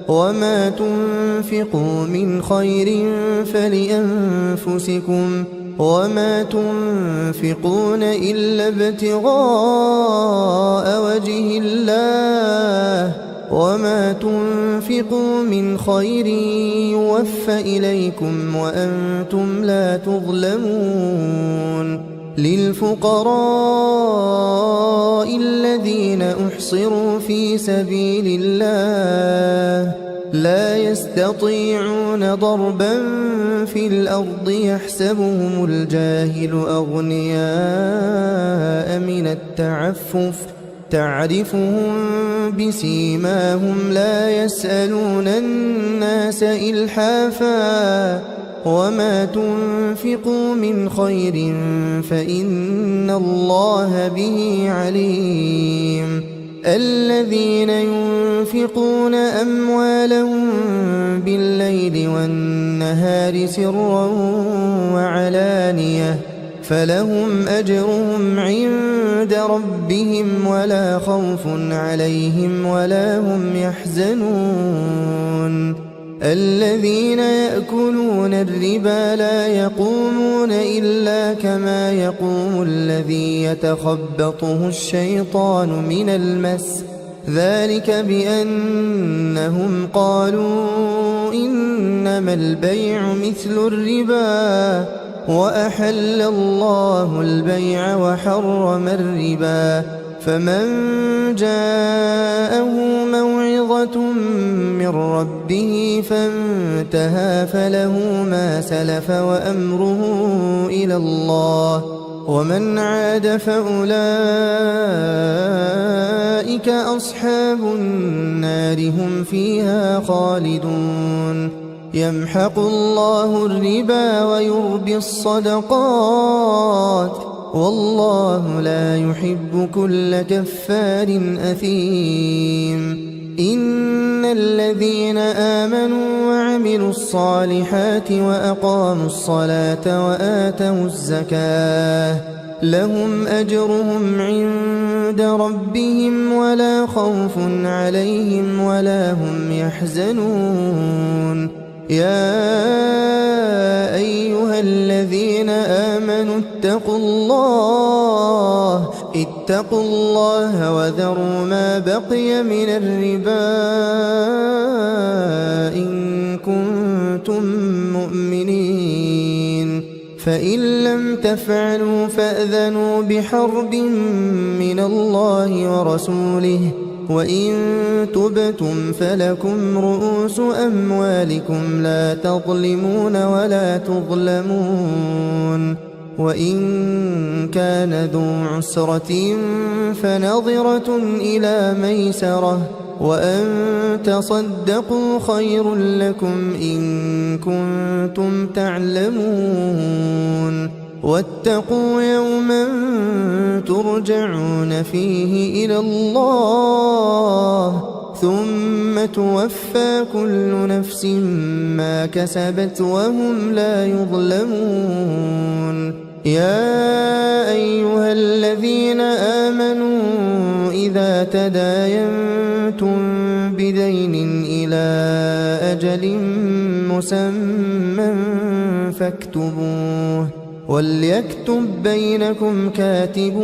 وما تنفقوا من خير فلأنفسكم وما تنفقون إلا ابتغاء وجه الله وما تنفقوا من خير يوفى إليكم وأنتم لا تظلمون للفقراء الذين أحصروا في سبيل الله لا يستطيعون ضربا في الأرض يحسبهم الجاهل أغنياء من التعفف تعرفهم بسيماهم لا يسألون الناس إلحافا وما تنفقوا من خير فإن الله به عليم الذين ينفقون أموالهم بالليل والنهار سرا وعلانية فلهم أجرهم عند ربهم ولا خوف عليهم ولا هم يحزنون الذين يأكلون الربا لا يقومون إلا كما يقوم الذي يتخبطه الشيطان من المس ذلك بأنهم قالوا إنما البيع مثل الربا وأحل الله البيع وحرم الربا فمن جاءه موعظة من ربه فانتهى فله ما سلف وأمره إلى الله ومن عاد فأولئك أصحاب النار هم فيها خالدون يمحق الله الربا ويربي الصدقات والله لا يحب كل كفار أثيم إن الذين آمنوا وعملوا الصالحات وأقاموا الصلاة وآتوا الزكاة لهم أجرهم عند ربهم ولا خوف عليهم ولا هم يحزنون يا أيها الذين آمنوا اتقوا الله وذروا ما بقي من الربا إن كنتم مؤمنين فإن لم تفعلوا فأذنوا بحرب من الله ورسوله وإن تبتم فلكم رؤوس أموالكم لا تظلمون ولا تظلمون وإن كان ذو عسرة فنظرة إلى ميسرة وأن تصدقوا خير لكم إن كنتم تعلمون واتقوا يوما ترجعون فيه إلى الله ثم توفى كل نفس ما كسبت وهم لا يظلمون يا أيها الذين آمنوا إذا تداينتم بدين إلى أجل مسمى فاكتبوه وليكتب بينكم كاتب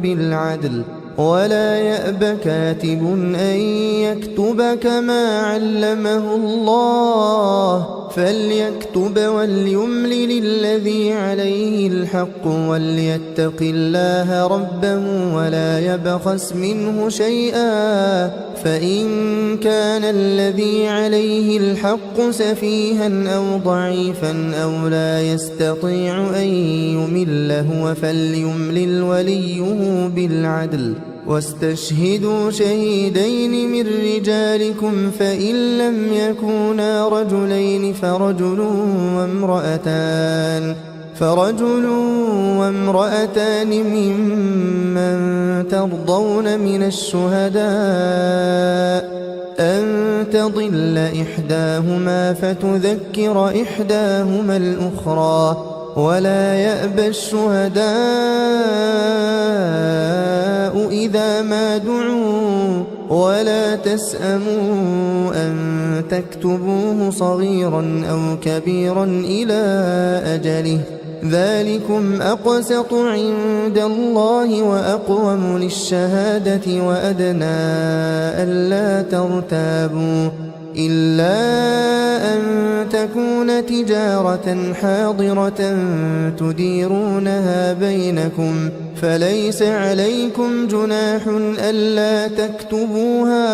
بالعدل ولا يأب كاتب أن يكتب كما علمه الله فليكتب وليملل الذي عليه الحق وليتق الله ربه ولا يبخس منه شيئا، فإن كان الذي عليه الحق سفيها أو ضعيفا أو لا يستطيع أن يمل هو فليملل وليه بالعدل، واستشهدوا شهيدين من رجالكم فإن لم يكونا رجلين فرجل وامرأتان ممن ترضون من الشهداء أن تضل إحداهما فتذكر إحداهما الأخرى، ولا يأبى الشهداء إذا ما دعوا، ولا تسأموا أن تكتبوه صغيرا أو كبيرا إلى أجله، ذلكم أقسط عند الله وأقوم للشهادة وأدنى ألا ترتابوا، إلا أن تكون تجارة حاضرة تديرونها بينكم فليس عليكم جناح ألا تكتبوها،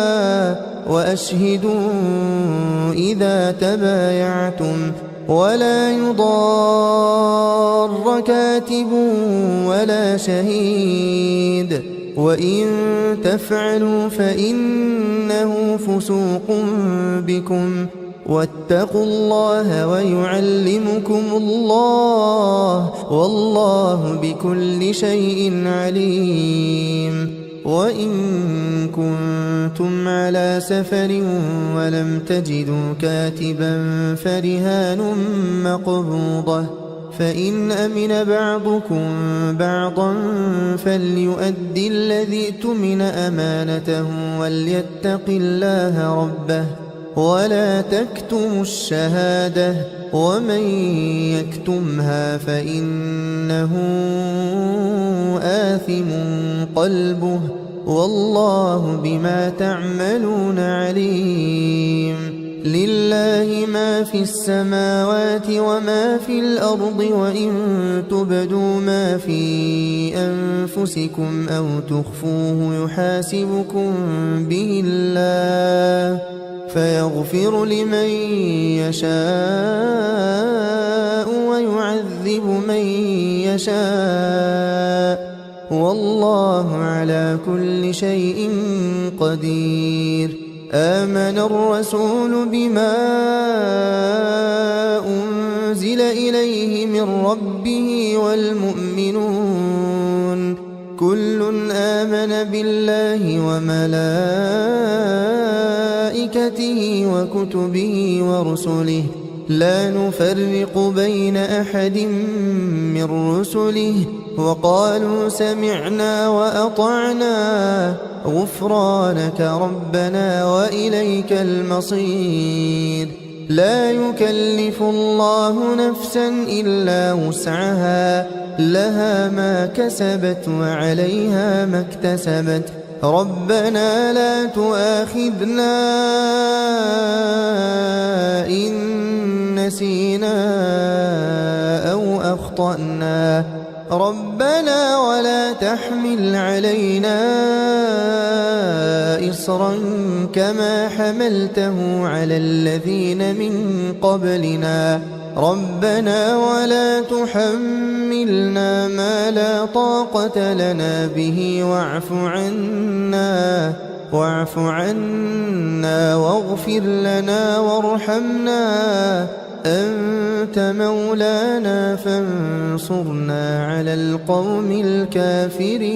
وأشهدوا إذا تبايعتم، ولا يضار كاتب ولا شهيد، وإن تفعلوا فإنه فسوق بكم، واتقوا الله ويعلمكم الله والله بكل شيء عليم. وإن كنتم على سفر ولم تجدوا كاتبا فرهان مقبوضة، فإن أمن بعضكم بعضا فليؤدي الذي اؤتمن أمانته وليتق الله ربه ولا تكتموا الشهادة، ومن يكتمها فإنه آثم قلبه والله بما تعملون عليم. لله ما في السماوات وما في الأرض، وإن تبدوا ما في أنفسكم أو تخفوه يحاسبكم به الله فيغفر لمن يشاء ويعذب من يشاء، والله على كل شيء قدير. آمن الرسول بما أنزل إليه من ربه والمؤمنون كل آمن بالله وملائكته وكتبه ورسله لا نفرق بين أحد من رسله، وقالوا سمعنا وأطعنا غفرانك ربنا وإليك المصير. لا يكلف الله نفسا إلا وسعها، لها ما كسبت وعليها ما اكتسبت. ربنا لا تؤاخذنا إن نسينا أو أخطأنا، ربنا ولا تحمل علينا إصرا كما حملته على الذين من قبلنا، ربنا ولا تحملنا ما لا طاقة لنا به واعف عنا واغفر لنا وارحمنا، أنت مولانا فانصرنا على القوم الكافرين.